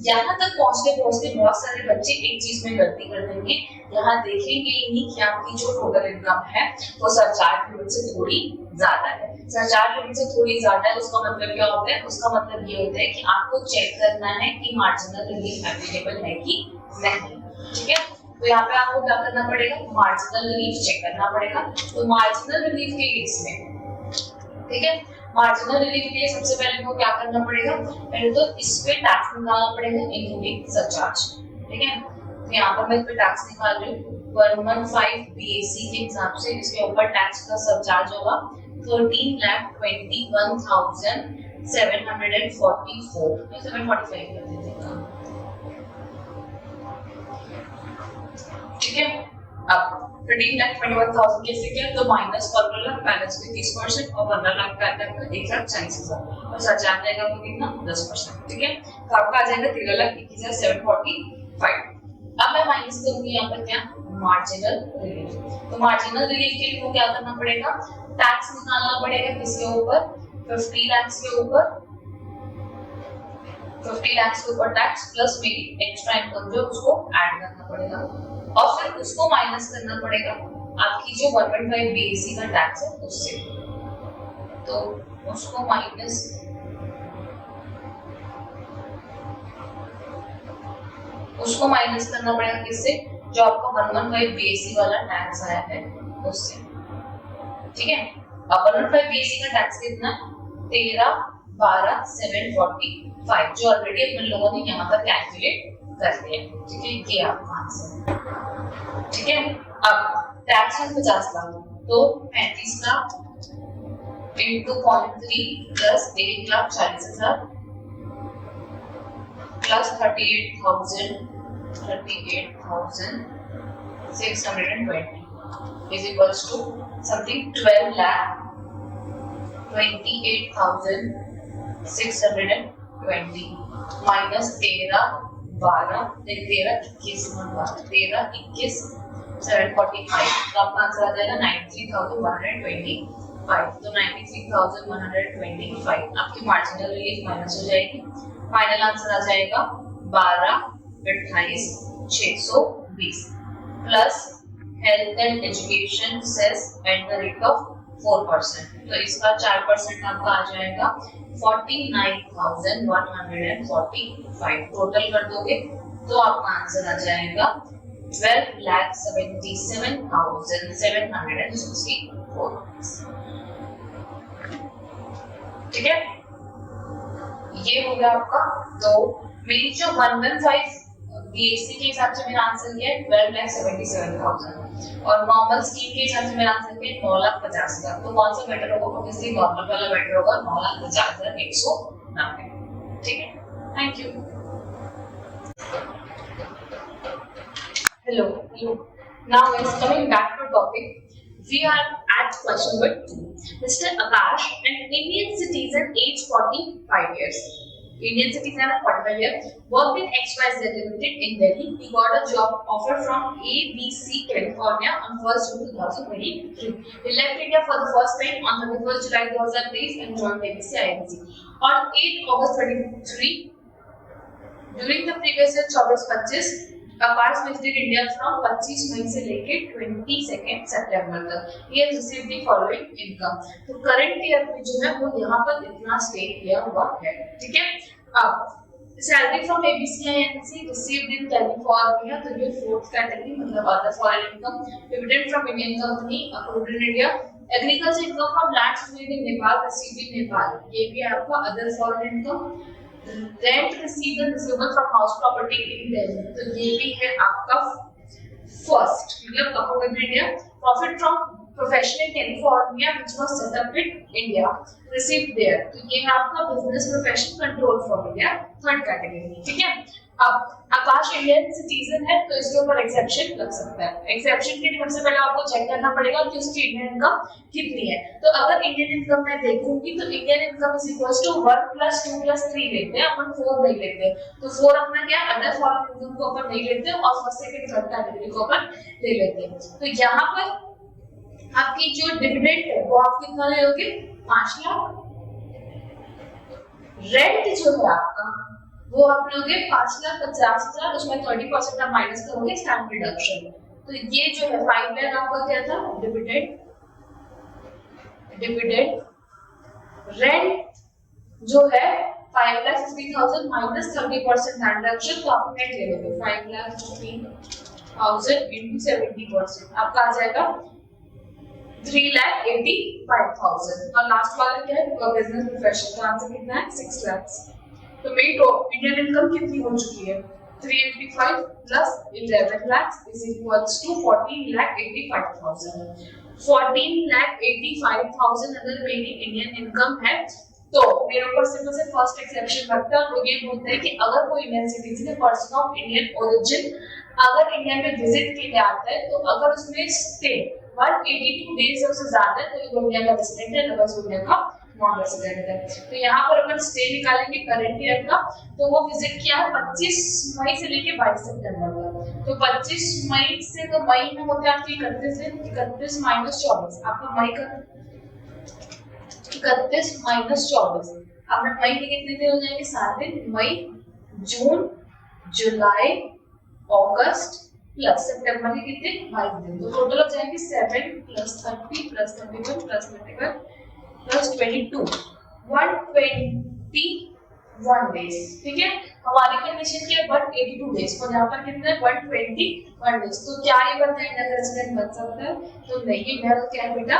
यहाँ तक पहुँचते पहुँचते बहुत सारे बच्चे एक चीज में गलती कर देंगे, यहाँ देखेंगे ही नहीं कि आपकी जो टोटल इनकम है वो सरचार्ज लिमिट से थोड़ी ज्यादा है। सरचार्ज लिमिट से थोड़ी ज्यादा है उसका मतलब क्या होता है, उसका मतलब ये होता है कि आपको चेक करना है कि मार्जिनल रिलीफ एप्लीकेबल है कि नहीं। ठीक है, तो यहाँ पे आपको क्या करना पड़ेगा, मार्जिनल रिलीफ चेक करना पड़ेगा। तो मार्जिनल रिलीफ के केस में, ठीक है, मार्जिनल रिलीफ के लिए सबसे पहले को क्या करना पड़ेगा, पहले तो इस पे टैक्स निकालना पड़ेगा इंक्लूडिंग सरचार्ज। ठीक है, तो यहाँ पर मैं इस पे टैक्स निकाल रही हूँ 115 BAC के हिसाब से, इसके ऊपर टैक्स का सरचार्ज होगा 13,21,744, 745 कर देते हैं। ठीक है, अब 13,21,000 कैसे किया, तो माइनस 15 लाख, बैलेंस में 30% और 15 लाख का आता है 1,40,000 और सरचार्ज जाएगा वो कितना, 10%। ठीक है, तो आपका आ जाएगा 13,21,745। अब मैं माइनस करूंगी यहाँ पर क्या, मार्जिनल रिलीफ। तो मार्जिनल रिलीफ के लिए वो क्या करना पड़ेगा, टैक्स निकालना पड़ेगा किसके ऊपर, 50 लाख के ऊपर, 50 लाख के ऊपर टैक्स प्लस मेरी एक्स्ट्रा इनकम जो उसको ऐड करना पड़ेगा, और फिर उसको माइनस करना पड़ेगा आपकी जो 115 BAC का टैक्स है उससे, तो उसको माइनस करना पड़ेगा किससे, जो आपका 115 BAC वाला टैक्स आया है उससे। ठीक है, अब 115 BAC का टैक्स कितना, 13,12,745 जो ऑलरेडी अपन लोगों ने यहाँ पर कैलकुलेट कर दिया। ठीक है, ये आपका आंसर। ठीक है, अब टैक्स ऑन 50 लाख तो 35 lakh into 0.3 plus 1 lakh 40,000 plus 38,620 is equals to something 12 lakh 28,620 minus 745 तो आपका आंसर आ जाएगा 93,125। तो 93,125 आपकी मार्जिनल रिलीज माइनस हो जाएगी। फाइनल आंसर आ जाएगा 12,28,620 plus health and education cess at the rate of 4%। तो इसका 4% आपका आ जाएगा 49,145। टोटल कर दोगे तो आपका आंसर आ जाएगा 12,77,764। ठीक है, ये हो गया आपका। तो मेरी जो 115 बीएससी के हिसाब से मेरा आंसर किया है 12,77,000 और नॉर्मल स्कीम के हिसाब से मेरा आंसर किया 9,50,000। तो कौन सा बेटर होगा? ऑब्वियसली नॉर्मल वाला बेटर होगा, 9,50,190। ठीक है, thank you. Hello. Now it's coming back to topic. We are at question number 2. Mr. Akash, an Indian citizen, age 45 years. Indian citizen of 45 years, worked in XYZ Limited in Delhi. He got a job offer from ABC California on 1st June 2023. He left India for the first time on 31st July 2023 and joined ABC INC. On 8 August 2023, during the previous year 24-25, Akash visited India from 25 मई से लेके 22 सितंबर तक। He has received the following income. तो current year में जो है वो यहाँ पर इतना स्टेट किया हुआ है। ठीक है, अब salary from ABCINC received in California, तो ये फोर्थ कैटेगरी मतलब other foreign income. Dividend from Indian company approved in India. Agriculture income from lands made in Nepal received in Nepal, ये भी आपका other foreign income. Rent received and receivable from house property in Delhi, तो ये भी है आपका first मतलब approved in India. Profit from profession in California which was set up in India received there, तो ये है आपका business profession control from India, third category. ठीक है, अब आकाश इंडियन सिटीजन है तो इसके ऊपर एक्सेप्शन लग सकता है। एक्सेप्शन के लिए सबसे पहले आपको चेक करना पड़ेगा कि उसकी इंडियन इनकम कितनी है। तो अगर इंडियन इनकम मैं देखूंगी तो Indian income is equals to 1 + 2 + 3 लेते हैं, अपन 4 नहीं लेते। तो 4 अपना क्या अदर फॉरेन इनकम को अपन नहीं लेते और फर्स्ट सेकंड थर्ड कैटेगरी को अपन ले लेते हैं। तो यहाँ पर आपकी जो डिविडेंड है वो आप कितना ले लोगे? 5 लाख। रेंट जो है आपका वो आप लोगे 5,50,000, उसमें 30% आप माइनस करोगे स्टैम्प डिडक्शन। तो ये जो है 5 लाख आपका क्या था? डिविडेंड। रेंट जो है 5,50,000 माइनस 30% डिडक्शन, तो आप नेट ले लोगे 5,50,000 into 70%, आपका आ जाएगा 3,85,000। और लास्ट वाला क्या है? बिजनेस प्रोफेशन, तो आंसर कितना है? 6 लाख। तो मेरी इंडियन इनकम कितनी हो चुकी है? 385 plus 11 lakh is equals to 14,85,000। 14,85,000 अगर मेरी इंडियन इनकम है तो मेरे ऊपर सिर्फ से फर्स्ट एक्सेप्शन लगता है, वो ये बोलते हैं कि अगर कोई इंडियन सिटीजन है, पर्सन ऑफ इंडियन ओरिजिन, अगर इंडिया में विजिट के लिए आता है तो अगर उसमें स्टे 182 डेज से उससे ज्यादा है तो ये इंडिया का रेजिडेंट है, अदरवाइज इंडिया का नॉन रेजिडेंट है। तो यहाँ पर अपन स्टे निकालेंगे करंट ईयर का, तो वो विजिट किया है 25 मई से लेके 22 सितंबर तक। तो 25 मई से तो मई में होते हैं आपके 31 दिन, 31 - 24 आपका मई का 31 - 24 आपने मई के कितने दिन हो जाएंगे? 7 दिन। मई, जून, जुलाई, अगस्त प्लस सितंबर के कितने? 22 दिन। तो टोटल हो जाएंगे 7 + 30 + 31 + 31 + 22 121 डेज। ठीक है, हमारी कंडीशन क्या है? 182 डेज, और यहाँ पर कितना है? 121 डेज। तो क्या ये बंदा इंडिया का रेजिडेंट बन सकता है? तो नहीं, मेरा क्या है बेटा?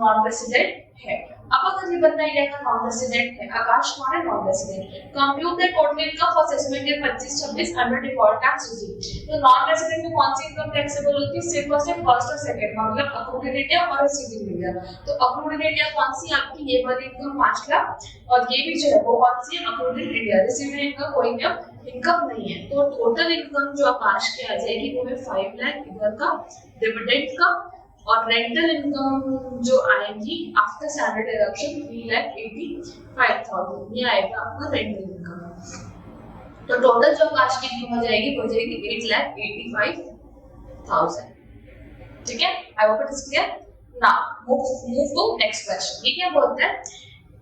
नॉन रेजिडेंट है। अब अगर ये बंदा इंडिया का नॉन रेजिडेंट है, आकाश कौन है, non resident, compute the total income for assessment year 25-26 under default tax regime. तो नॉन रेजिडेंट में कौन सी इनकम टैक्सेबल होती है, सिर्फ और सिर्फ फर्स्ट और सेकंड, मतलब अक्रूड इन इंडिया और रिसीव्ड इन इंडिया। तो अक्रूड इन इंडिया कौन सी आपकी, ये वाली इनकम 5 लाख, और ये भी जो है वो कौन सी है, accrued in India. Received income कोई इनकम नहीं है। तो टोटल इनकम जो आकाश की आ जाएगी वो है 5 लाख इधर का डिविडेंड का, और रेंटल इनकम जो आएगी आफ्टर स्टैंडर्ड डिडक्शन 3,85,000, ये आएगा आपका रेंटल इनकम। तो टोटल जो आकाश की इनकम हो जाएगी वो जाएगी 8,85,000। ठीक है, I hope it is clear. Now move to next question. ये क्या बोलता है,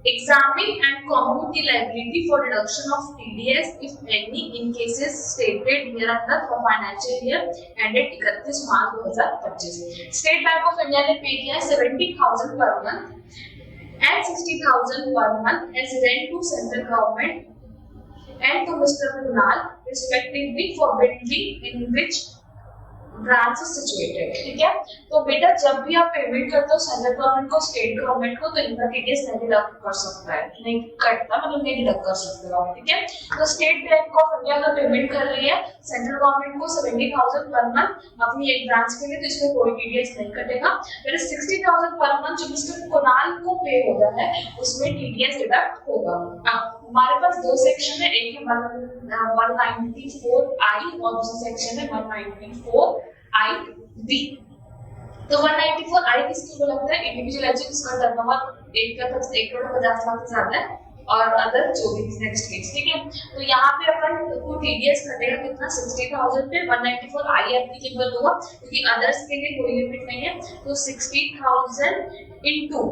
examine and compute the liability for deduction of TDS if any in cases stated hereunder for financial year ended 31 March 2025। State bank of India ने पे किया है 70,000 per month and 60,000 per month as rent to central government and to Mr. Kunal respectively for building in which branch situated. ठीक है, तो बेटा जब भी आप पेमेंट करते हो सेंट्रल गवर्नमेंट को, स्टेट गवर्नमेंट को, तो इनका टीडीएस नहीं डिडक्ट कर सकता है, नहीं कटता, मतलब नहीं डिडक्ट कर सकते हो। ठीक है, तो स्टेट बैंक ऑफ इंडिया का पेमेंट कर रही है सेंट्रल गवर्नमेंट को 70,000 पर मंथ अपनी एक ब्रांच के लिए, तो इसमें कोई टीडीएस नहीं कटेगा। फिर 60,000 पर मंथ जो मिस्टर कुणाल को पे हो रहा है उसमें टीडीएस डिडक्ट होगा। हमारे पास दो सेक्शन है, एक है 194I और दूसरा सेक्शन है 194IB। तो 194I किसके को लगता है, इंडिविजुअल एजेंट जिसका टर्नओवर 1 करोड़ 50 लाख से ज्यादा है, और अदर जो भी नेक्स्ट केस। ठीक है, तो यहाँ पे अपन को टीडीएस कटेगा कितना, 60,000 पे 194I एप्लीकेबल होगा क्योंकि अदर्स के लिए कोई लिमिट नहीं है। तो 60,000 इनटू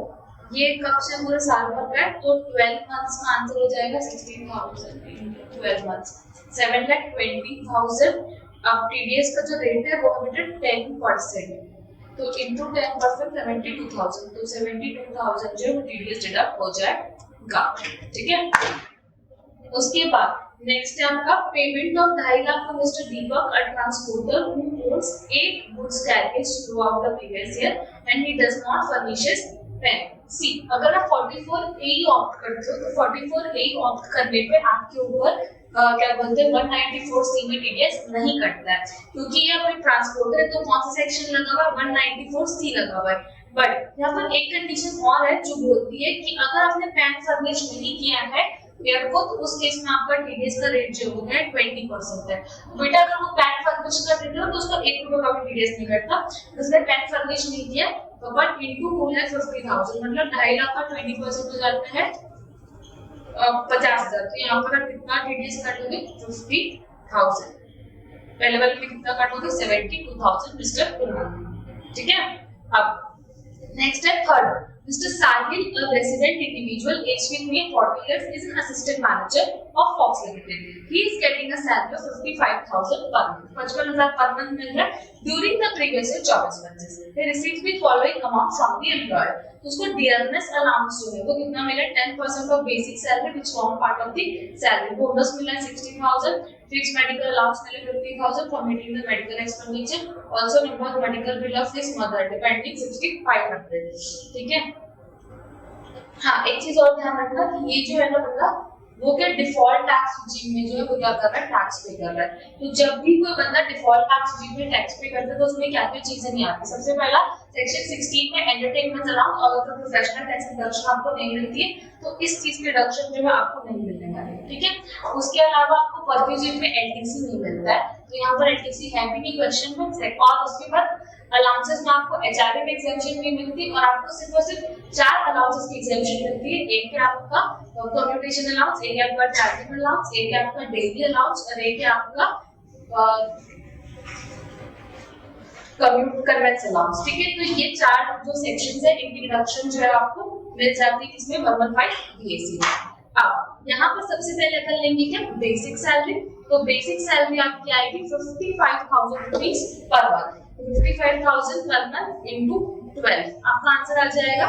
ये कब से पूरे साल भर का है, तो 12 मंथ्स का आंसर हो जाएगा 60,000 इनटू 12 मंथ्स 7,20,000। अब टीडीएस का जो रेट है वो है 10%, तो इनटू 10% 72,000, तो 72,000 जो टीडीएस डिडक्ट हो जाएगा। ठीक है, उसके बाद नेक्स्ट है आपका payment of 2.5 lakh for mister Deepak, a transporter who owns 8 goods carriers throughout the previous year and he does not furnishes PAN. See, अगर आप 44A ऑप्ट करते हो तो 44A ऑप्ट करने पे आपके ऊपर क्या बोलते हैं 194C में टीडीएस नहीं कटता है, क्योंकि ये अपने ट्रांसपोर्टर है। तो कौन सा सेक्शन लगा हुआ है, 194C लगा हुआ है। बट यहाँ पर एक कंडीशन और है जो बोलती है कि अगर आपने पैन फर्निश नहीं किया है पेयर को, तो उस केस में आपका टीडीएस का रेट जो है 20% है। बेटा अगर वो पैन फर्निश कर देते हो तो उसका 1 रुपए का भी टीडीएस नहीं कटता, उसने पैन फर्निश नहीं किया तो 1 into 2,50,000 मतलब 2.5 लाख का 20% हो जाता है 50,000। तो यहाँ पर आप कितना टीडीएस काटोगे, 50,000। पहले वाले में कितना काटोगे, 72,000 मिस्टर कुणाल। ठीक है, अब नेक्स्ट है third, Mr. Sahil, a resident individual aged between 40 years, is an assistant manager of Fox Limited. He is getting a salary of 55,000 per month. 55,000 per month मिल रहा है during the previous year job expenses. He receives the following amount from the employer. तो उसको dearness allowance जो है वो कितना मिला, 10% of basic salary which form part of the salary. bonus मिला 60,000, fixed medical allowance मिले 50,000 for meeting the medical expenditure. Also number of medical bill of his mother depending 6,500. ठीक है, हाँ एक चीज और ध्यान रखना कि ये जो है ना बंदा वो क्या डिफॉल्ट टैक्स रिजीम में जो है वो क्या कर रहा है, टैक्स पे कर रहा है। तो जब भी कोई बंदा डिफॉल्ट टैक्स रिजीम में टैक्स पे करता है तो उसमें क्या क्या चीजें नहीं आती। सबसे पहला सेक्शन 16 में एंटरटेनमेंट अलाउंस और प्रोफेशनल टैक्स डिडक्शन आपको नहीं मिलती है, तो इस चीज की डिडक्शन जो है आपको नहीं मिलने वाली है। ठीक है, उसके अलावा आपको परक्यूजिट में एलटीसी नहीं मिलता है, तो यहाँ पर एलटीसी है भी नहीं क्वेश्चन में। और उसके बाद अलाउंसेस में आपको एचआरए एग्जेम्पशन नहीं मिलती, और आपको सिर्फ और सिर्फ 4 अलाउंसेस की एग्जेम्पशन मिलती है। एक है आपका कम्यूटेशन अलाउंस, एक है आपका ट्रैवलिंग अलाउंस, एक है आपका डेली अलाउंस, और एक है आपका कम्यूट कन्वेंस अलाउंस। ठीक है, तो ये 4 जो सेक्शंस है इनकी डिडक्शन जो है आपको मिल जाती है किसमें, 115 बीएससी में। अब यहाँ पर सबसे पहले अपन लेंगे क्या, बेसिक सैलरी। तो बेसिक सैलरी आपकी आएगी 55,000 rupees per month, 55,000 per month into 12, आपका आंसर आ जाएगा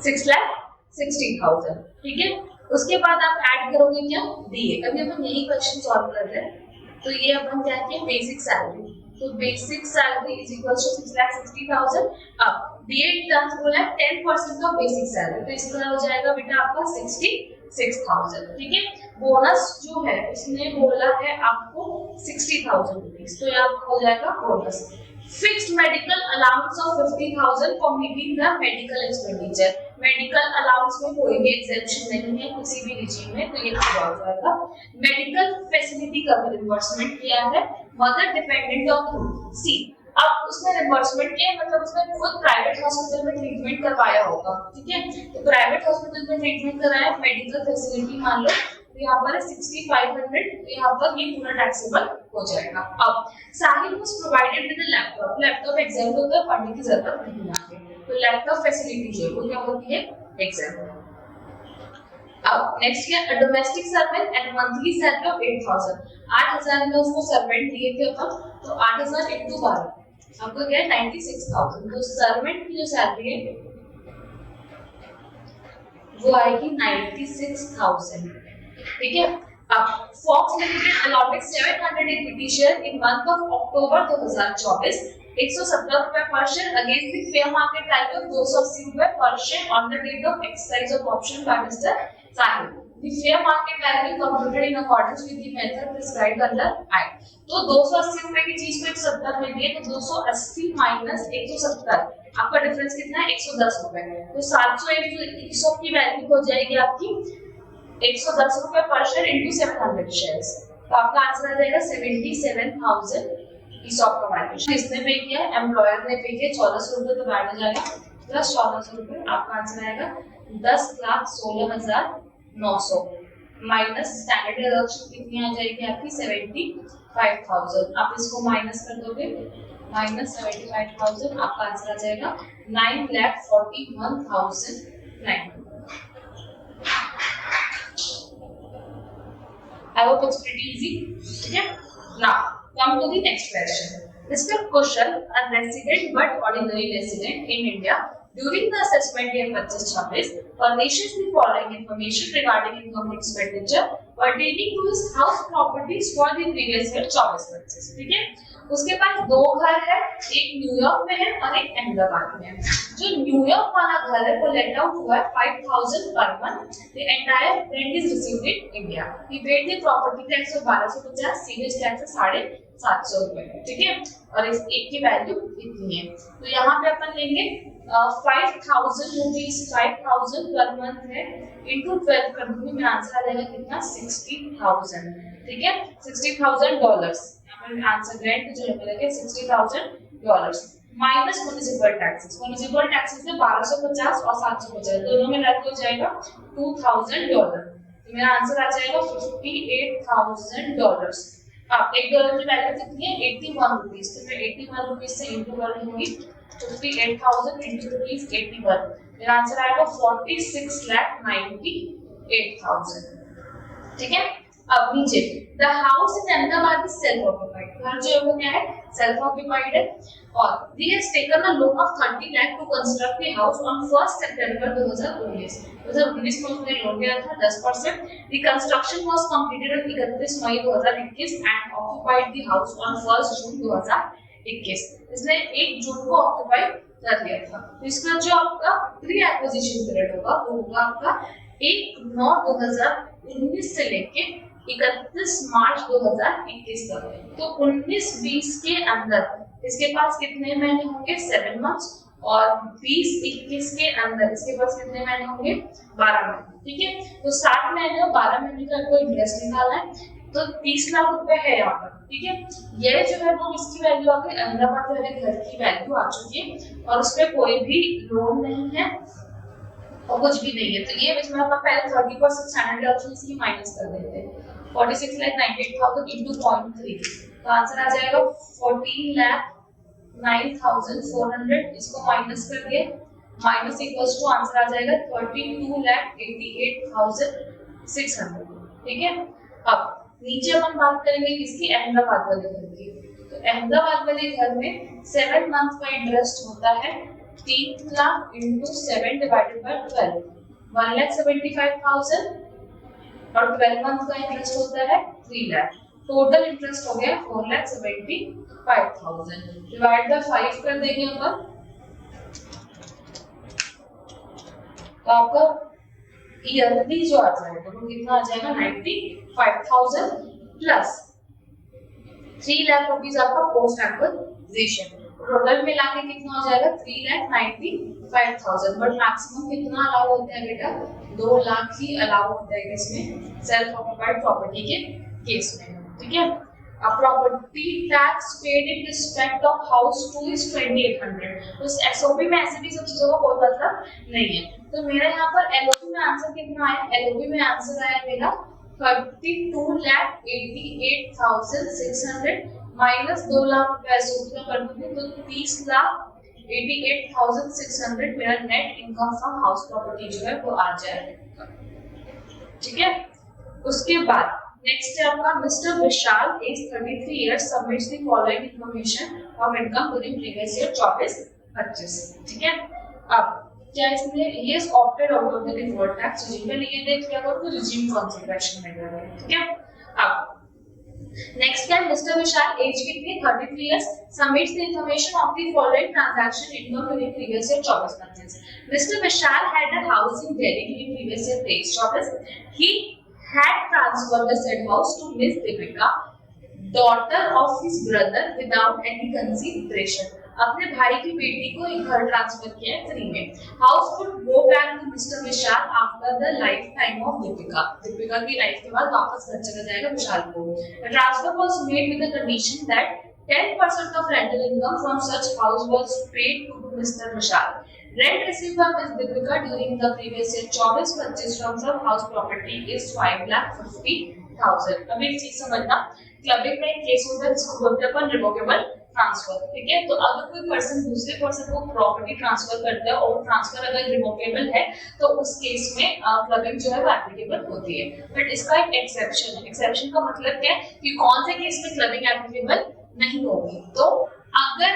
6,60,000। ठीक है, उसके बाद आप ऐड करोगे क्या, डीए। अभी अपन यही क्वेश्चन सॉल्व कर रहे हैं, तो ये अपन क्या किया, बेसिक सैलरी तो basic salary is equal to 6,60,000। अब दिए टर्म्स बोला है 10% ऑफ बेसिक सैलरी, तो इसका हो जाएगा बेटा आपका 66,000। ठीक है, बोनस जो है इसने बोला है आपको 60,000 रुपीज, तो ये आपका हो जाएगा bonus. Fixed medical allowance of 50,000 for meeting the medical expenditure, medical allowance में कोई भी एग्जेम्पशन नहीं है किसी भी रिजीम में, तो ये पूरा हो जाएगा। मेडिकल फैसिलिटी का भी रिम्बर्समेंट किया है मदर डिपेंडेंट ऑन हूम। सी अब उसने रिम्बर्समेंट किया मतलब उसने खुद प्राइवेट हॉस्पिटल में ट्रीटमेंट करवाया होगा। ठीक है, तो प्राइवेट हॉस्पिटल में ट्रीटमेंट कराया, मेडिकल फैसिलिटी मान लो, तो यहाँ पर 6500, यहाँ पर ये पूरा टैक्सेबल हो जाएगा। अब Sahil was provided with a laptop, laptop exam होता है, पढ़ने की जरूरत नहीं आती, तो लैपटॉप फैसिलिटी जो है वो क्या होती है एग्जाम। अब नेक्स्ट क्या, domestic servant and monthly salary of 8000, 8000 में उसको सर्वेंट दिए थे अपन, तो 8000 into 12 आपको क्या है 96,000, तो सर्वेंट की जो सैलरी है वो आएगी 96,000। ठीक है, अब Fox limited allotted 700 equity share in month of October 2024, 170 रुपए per share against the fair market value of 280 रुपए per share on the date of exercise of option by mister Sahil. The fair market value computed in accordance with the method prescribed under act. तो 280 रुपए की चीज को 170 में दिए, तो 280 minus 170 आपका डिफरेंस कितना है 110 रुपए, तो 700 की वैल्यू हो जाएगी आपकी 110 रुपए पर शेयर इनटू 700 शेयर्स, तो आपका आंसर आ जाएगा 77,000 ईसॉप का वैल्यूएशन इसने पे किया है, एम्प्लॉयर ने पे किया 1400 रुपए, तो बैठ जाएगा प्लस 1400 रुपए, आपका आंसर आएगा 10,16,900 माइनस स्टैंडर्ड डिडक्शन कितनी आ जाएगी आपकी 75,000। आप इसको माइनस कर दोगे, माइनस 75,000, आपका आंसर आ जाएगा 9,41,900। I hope it's pretty easy. Okay. Now come to the next question. Mr. Kushal, a resident but ordinary resident in India, during the assessment year 25-26, furnishes the following information regarding income expenditure pertaining to his house properties for the previous year 24-25. ठीक है, उसके पास दो घर है, एक New York में है और एक अहमदाबाद में है। जो न्यूयॉर्क वाला घर है वो लेट आउट हुआ है 5,000 per month, the entire rent is received in India, he paid the property tax of 1250, sewage tax 750 रुपए। ठीक है, और इस एक की वैल्यू इतनी है, तो यहाँ पे अपन लेंगे 5,000 रुपीज, 5,000 पर मंथ है इनटू 12 कर दूंगी, मेरा आंसर आ जाएगा कितना 60,000। ठीक है, $60,000 आंसर ग्रेड जो है मिलेगा $60,000 minus municipal taxes, municipal taxes है 1250 और 750, दोनों में रख हो जाएगा $2,000, तो मेरा आंसर आ जाएगा $58,000। अब $1 की वैल्यू कितनी है 81 रुपीस, तो मैं 81 रुपीस से इंटू कर लूंगी, 58,000 इंटू रुपीस 81, मेरा आंसर आएगा 46,98,000। ठीक है, अब नीचे the house in Ahmedabad is self occupied, घर जो है वो क्या है सेल्फ ऑक्यूपाइड है, और he has taken a loan of 30 lakh to construct the house on 1st September 2019 में उसने लोन लिया था 10%। The construction was completed on 31 May 2021 and occupied the house on 1st June 2021, इसने 1 जून को ऑक्यूपाई कर लिया था। तो इसका जो आपका प्री एक्विजिशन पीरियड होगा वो होगा आपका 1/9/2019 से लेके 31 मार्च 2021 तक, तो 19-20 के अंदर इसके पास कितने महीने होंगे 7 मंथ्स, और 20-21 के अंदर इसके पास कितने महीने होंगे 12 महीने। ठीक है, तो 7 महीने और 12 महीने का आपको इंटरेस्ट निकालना है, तो 30 लाख रुपए है यहाँ पर। ठीक है, ये जो है वो इसकी वैल्यू आ गई, अहमदाबाद वाले घर की वैल्यू आ चुकी है, और उसपे कोई भी लोन नहीं है और कुछ भी नहीं है, तो ये इसमें अपन पहले 30% स्टैंडर्ड डिडक्शन इसकी माइनस कर देते हैं, 46,98,000 into 0.3, तो आंसर आ जाएगा 14,09,400, इसको माइनस करके माइनस इक्वल्स टू आंसर आ जाएगा 32,88,600। ठीक है, अब नीचे अपन बात करेंगे किसकी, अहमदाबाद वाले घर की, तो अहमदाबाद वाले घर में 7 मंथ का इंटरेस्ट होता है 3 लाख into 7 divided by 12, 1,75,000, और 12 मंथ का इंटरेस्ट होता है 3 लाख, टोटल इंटरेस्ट हो गया 4,75,000 डिवाइड बाय 5 कर देंगे अपन, तो आपका ईयरली जो आ जाएगा वो कितना आ जाएगा 95,000 प्लस 3 लाख रुपीस आपका पोस्ट एक्विजिशन, टोटल मिला के कितना हो जाएगा 3,95,000। बट मैक्सिमम कितना अलाउ होता है बेटा, 2 लाख ही अलाउ होता है इसमें सेल्फ ऑक्युपाइड प्रॉपर्टी के केस में, ठीक है। A property tax paid in respect of house 2 is 2,800। उस SOP में ऐसे भी सब चीजों का कोई मतलब नहीं है। तो मेरा यहाँ पर LOP में आंसर कितना आया, LOP में आंसर आया मेरा 32,88,600 माइनस 2 लाख पैसों का कर दूंगी तो 30,88,600 मेरा net income from house property जो है वो आ जाएगा, ठीक है। उसके बाद नेक्स्ट है आपका mister Vishal age 33 years submits the following information of income during previous year 24-25, ठीक है। अब क्या इसमें ये is opted out of the deferred tax regime, पहले ये देख लिया करो कि रिजीम कौन सी क्वेश्चन में कर रहे हैं, ठीक है। अब नेक्स्ट है मिस्टर विशाल एज कितनी 33 years submits the information of the following transaction income during previous year 24-25। Mister Vishal had a house in Delhi during previous year 23-24। He had transferred the said house to Miss Deepika, daughter of his brother, without any consideration। अपने भाई की बेटी को एक घर transfer किया है free में। House would go back to mister Vishal after the lifetime of Deepika, Deepika की लाइफ के बाद वापस घर चला जाएगा विशाल को। Transfer was made with the condition that 10% of rental income from such house was paid to Mr. Vishal। Rent received by Ms. Deepika during the previous year 24-25 from some house property is 5,50,000। अब एक चीज समझना, clubbing में एक case होता है जिसको बोलते हैं अपन रिवोकेबल ट्रांसफर, ठीक है। तो अगर कोई पर्सन दूसरे पर्सन को प्रॉपर्टी ट्रांसफर करता है और ट्रांसफर अगर रिवोकेबल है तो उस केस में क्लबिंग जो है वो एप्लीकेबल होती है। बट इसका एक एक्सेप्शन है। एक्सेप्शन का मतलब क्या है कि कौन से केस में क्लबिंग एप्लीकेबल नहीं होगी। तो अगर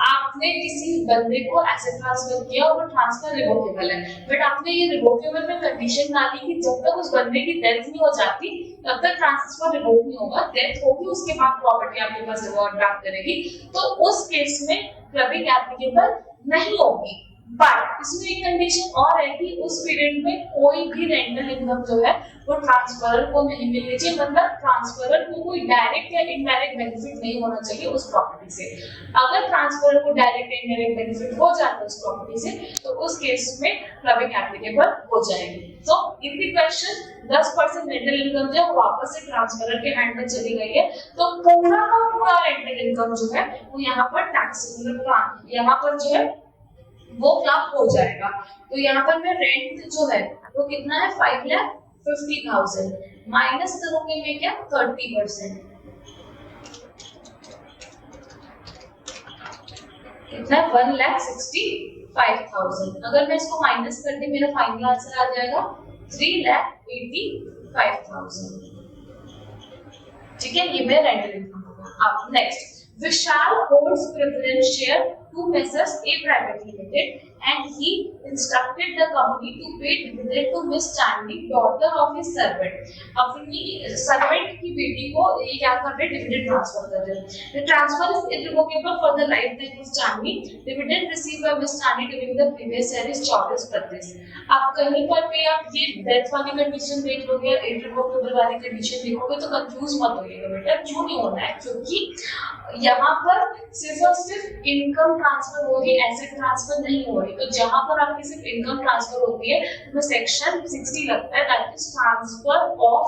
आपने किसी बंदे को एसेट ट्रांसफर किया और वो ट्रांसफर रिवोकेबल है, बट आपने ये रिवोकेबल में कंडीशन डाली कि जब तक उस बंदे की डेथ नहीं हो जाती तब तक ट्रांसफर रिवोक नहीं होगा, डेथ होगी उसके बाद प्रॉपर्टी आपके पास रिवर्ट बैक करेगी, तो उस केस में क्लबिंग एप्लीकेबल नहीं होगी। बट इसमें एक कंडीशन और है कि उस पीरियड में कोई भी रेंटल इनकम जो है वो ट्रांसफरर को नहीं मिलनी चाहिए, मतलब ट्रांसफरर को कोई डायरेक्ट या इनडायरेक्ट बेनिफिट नहीं होना चाहिए उस प्रॉपर्टी से। अगर ट्रांसफरर को डायरेक्ट या इनडायरेक्ट बेनिफिट हो जाता है उस प्रॉपर्टी से तो उस केस में क्लबिंग एप्लीकेबल हो जाएगी। So in the question 10% rental income जो वापस से ट्रांसफरर के हैंड में चली गई है तो पूरा का पूरा रेंटल इनकम जो है वो यहाँ पर टैक्सेबल, यहाँ पर जो है वो क्लब हो जाएगा। तो यहाँ पर मैं रेंट जो है वो कितना है 5,50,000 माइनस करूंगी मैं क्या 30%, कितना 1,65,000। अगर मैं इसको माइनस कर दी मेरा फाइनल आंसर आ जाएगा 3,85,000, ठीक है। ये मेरा रेंटल इनकम होगा। अब next, Vishal holds preference share to Messrs. A Private Limited and he instructed the company to pay dividend to Miss Chandni, daughter of his servant। अपनी servant की बेटी को ये क्या कर रहे हैं, डिविडेंड ट्रांसफर कर रहे हैं। The transfer is irrevocable for the lifetime of Chandni। Dividend received by Miss Chandni during the previous year is 24-25। आप कहीं पर भी आप ये डेथ वाली कंडीशन देख लोगे या इररिवोकेबल वाली कंडीशन देखोगे तो कंफ्यूज मत होइएगा बेटा। क्यों नहीं होना है, क्योंकि यहाँ पर सिर्फ और सिर्फ इनकम ट्रांसफर हो रही, एसेट ट्रांसफर नहीं हो रही। तो जहां पर आपकी सिर्फ इनकम ट्रांसफर होती है तो सेक्शन 60 लगता है, that is transfer of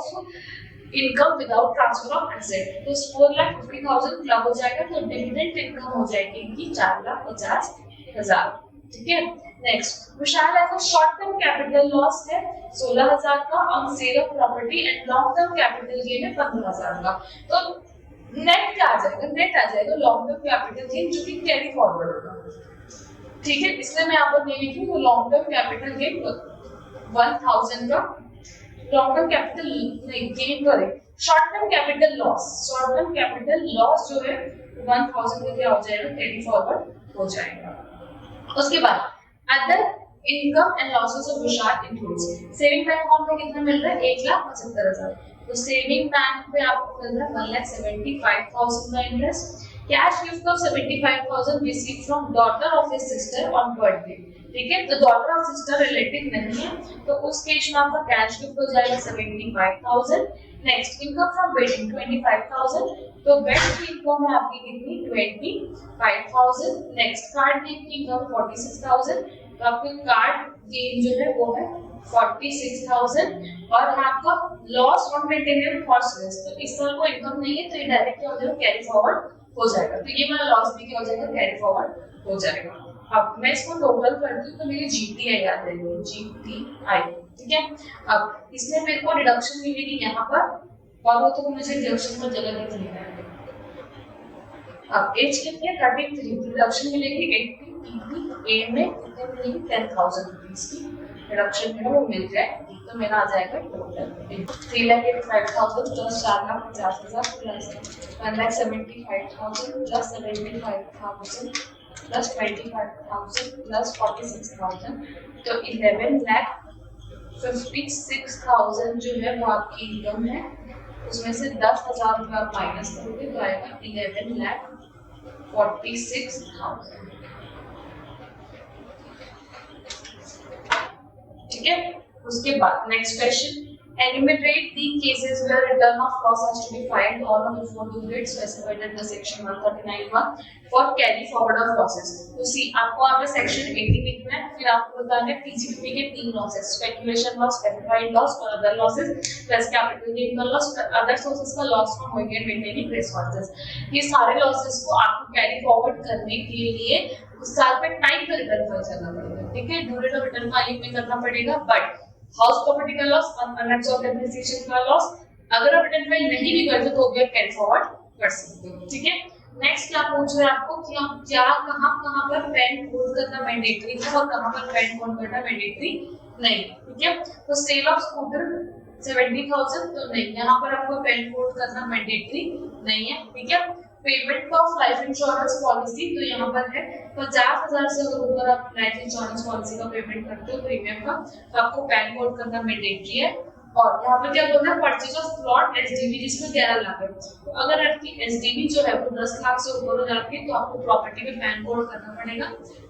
income without transfer of asset. तो 4,50,000 क्लब हो जाएगा तो डिविडेंड इनकम हो जाएगी इनकी 4,50,000, ठीक है। Next, Vishal has a short term capital loss है 16,000 का on sale of property and long term capital gain है 15,000 का। तो नेट क्या आ जाएगा, नेट आ जाएगा लॉन्ग टर्म कैपिटल गेन जो कि कैरी फॉरवर्ड होगा, ठीक है। इसलिए मैं यहाँ पर नहीं लिखी हूँ लॉन्ग टर्म कैपिटल गेन 1,000 का, लॉन्ग टर्म कैपिटल नहीं गेन करे, short term capital loss, short term capital loss जो है 1,000 का क्या हो जाएगा, कैरी फॉरवर्ड हो जाएगा। उसके बाद other income and losses of Vishal includes saving bank account में कितना मिल रहा है 1,75,000। तो सेविंग बैंक पे आपको मिल रहा है 1,75,000 का interest. Cash gift of 75,000 receive from daughter of his sister on birthday. ठीक है, तो डॉटर ऑफ सिस्टर रिलेटिव नहीं है तो उस केस में आपका कैश गिफ्ट हो जाएगा 75,000। नेक्स्ट इनकम फ्रॉम वेडिंग 25,000, तो वेड की इनकम है आपकी कितनी 25,000। नेक्स्ट कार्ड गेम की इनकम 46,000, तो आपके कार्ड गेम जो है वो है 46,000। और आपका लॉस ऑन मेंटेनेंस हॉर्सेस, तो इस साल को इनकम नहीं है तो ये डायरेक्ट क्या हो जाएगा कैरी फॉरवर्ड हो जाएगा, तो ये मेरा लॉस भी क्या हो जाएगा कैरी फॉरवर्ड हो जाएगा। अब मैं इसको टोटल करती हूँ तो मेरी जीटीआई याद रहेगी, जीटीआई। ठीक है, अब इसमें मेरे को डिडक्शन मिलेगी यहाँ पर, और वो तो मुझे डिडक्शन पर जगह लिख लेना है। अब एज कितनी है 33, डिडक्शन मिलेगी 80, ए में कितने मिलेगी 10,000 रुपीज की डिडक्शन है वो मिल जाए, तो मेरा आ जाएगा total 3,85,000 plus 4,50,000 plus 1,75,000 plus 75,000 plus 25,000 plus 46,000, तो 11,56,000 जो है वो आपकी इनकम है। उसमें से 10,000 रुपये आप माइनस करोगे तो आएगा 11,46,000। ठीक है, उसके बाद next question, enumerate the cases where return of loss has to be filed on or before the date specified in the section 139(1) for carry forward of losses। तो सी आपको यहाँ पे सेक्शन 80 लिखना है, फिर आपको बताना है पीजीपीपी के 3 losses, speculation loss, specified loss और other losses, plus capital gain का लॉस, अदर सोर्सेस का loss from owning and maintaining racehorses. ये सारे लॉसेस को आपको कैरी फॉरवर्ड करने के लिए उस साल पे टाइम पे रिटर्न फाइल करना पड़ेगा। ठीक है, due date of return filing में करना पड़ेगा, बट हाउस प्रॉपर्टी का लॉस, अनअब्सॉर्ब्ड डेप्रिसिएशन का लॉस अगर आप रिटर्न फाइल नहीं भी करते तो भी आप कैरी फॉरवर्ड कर सकते हो। ठीक है, नेक्स्ट क्या पूछ रहे हैं आपको कि आप क्या कहां पर पेन होल्ड करना मैंडेटरी है और कहां पर पेन होल्ड करना मैंडेटरी नहीं। ठीक है, तो सेल ऑफ स्कूटर 70,000, तो नहीं यहाँ पर आपको पेन होल्ड करना मैंडेटरी नहीं है। ठीक है, payment of life insurance policy, तो यहाँ पर है 50,000 से अगर ऊपर आप लाइफ इंश्योरेंस पॉलिसी का पेमेंट करते हो प्रीमियम का, तो आपको पैन कोड करना मैंडेटरी है। और यहाँ पर क्या बोलना है, परचेज ऑफ प्लॉट एसडीवी जिसमें 11 लाख है, तो अगर आपकी एसडीवी जो है वो 10 लाख से ऊपर हो जाती है तो आपको प्रॉपर्टी में पैन कोड करना पड़ेगा।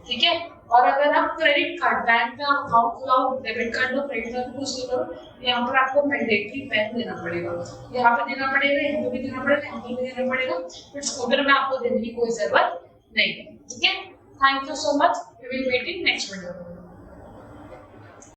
ठीक है, और अगर आप क्रेडिट कार्ड बैंक में अकाउंट खुलाओ, डेबिट कार्ड और क्रेडिट कार्ड कुछ भी करो, यहाँ पर आपको मैंडेटरी पैन देना पड़ेगा, यहाँ पे देना पड़ेगा, यहाँ पे भी देना पड़ेगा, यहाँ पे भी देना पड़ेगा, फिर स्कूटर में आपको देने की कोई जरूरत नहीं है। ठीक है, thank you so much, we will meet in next video.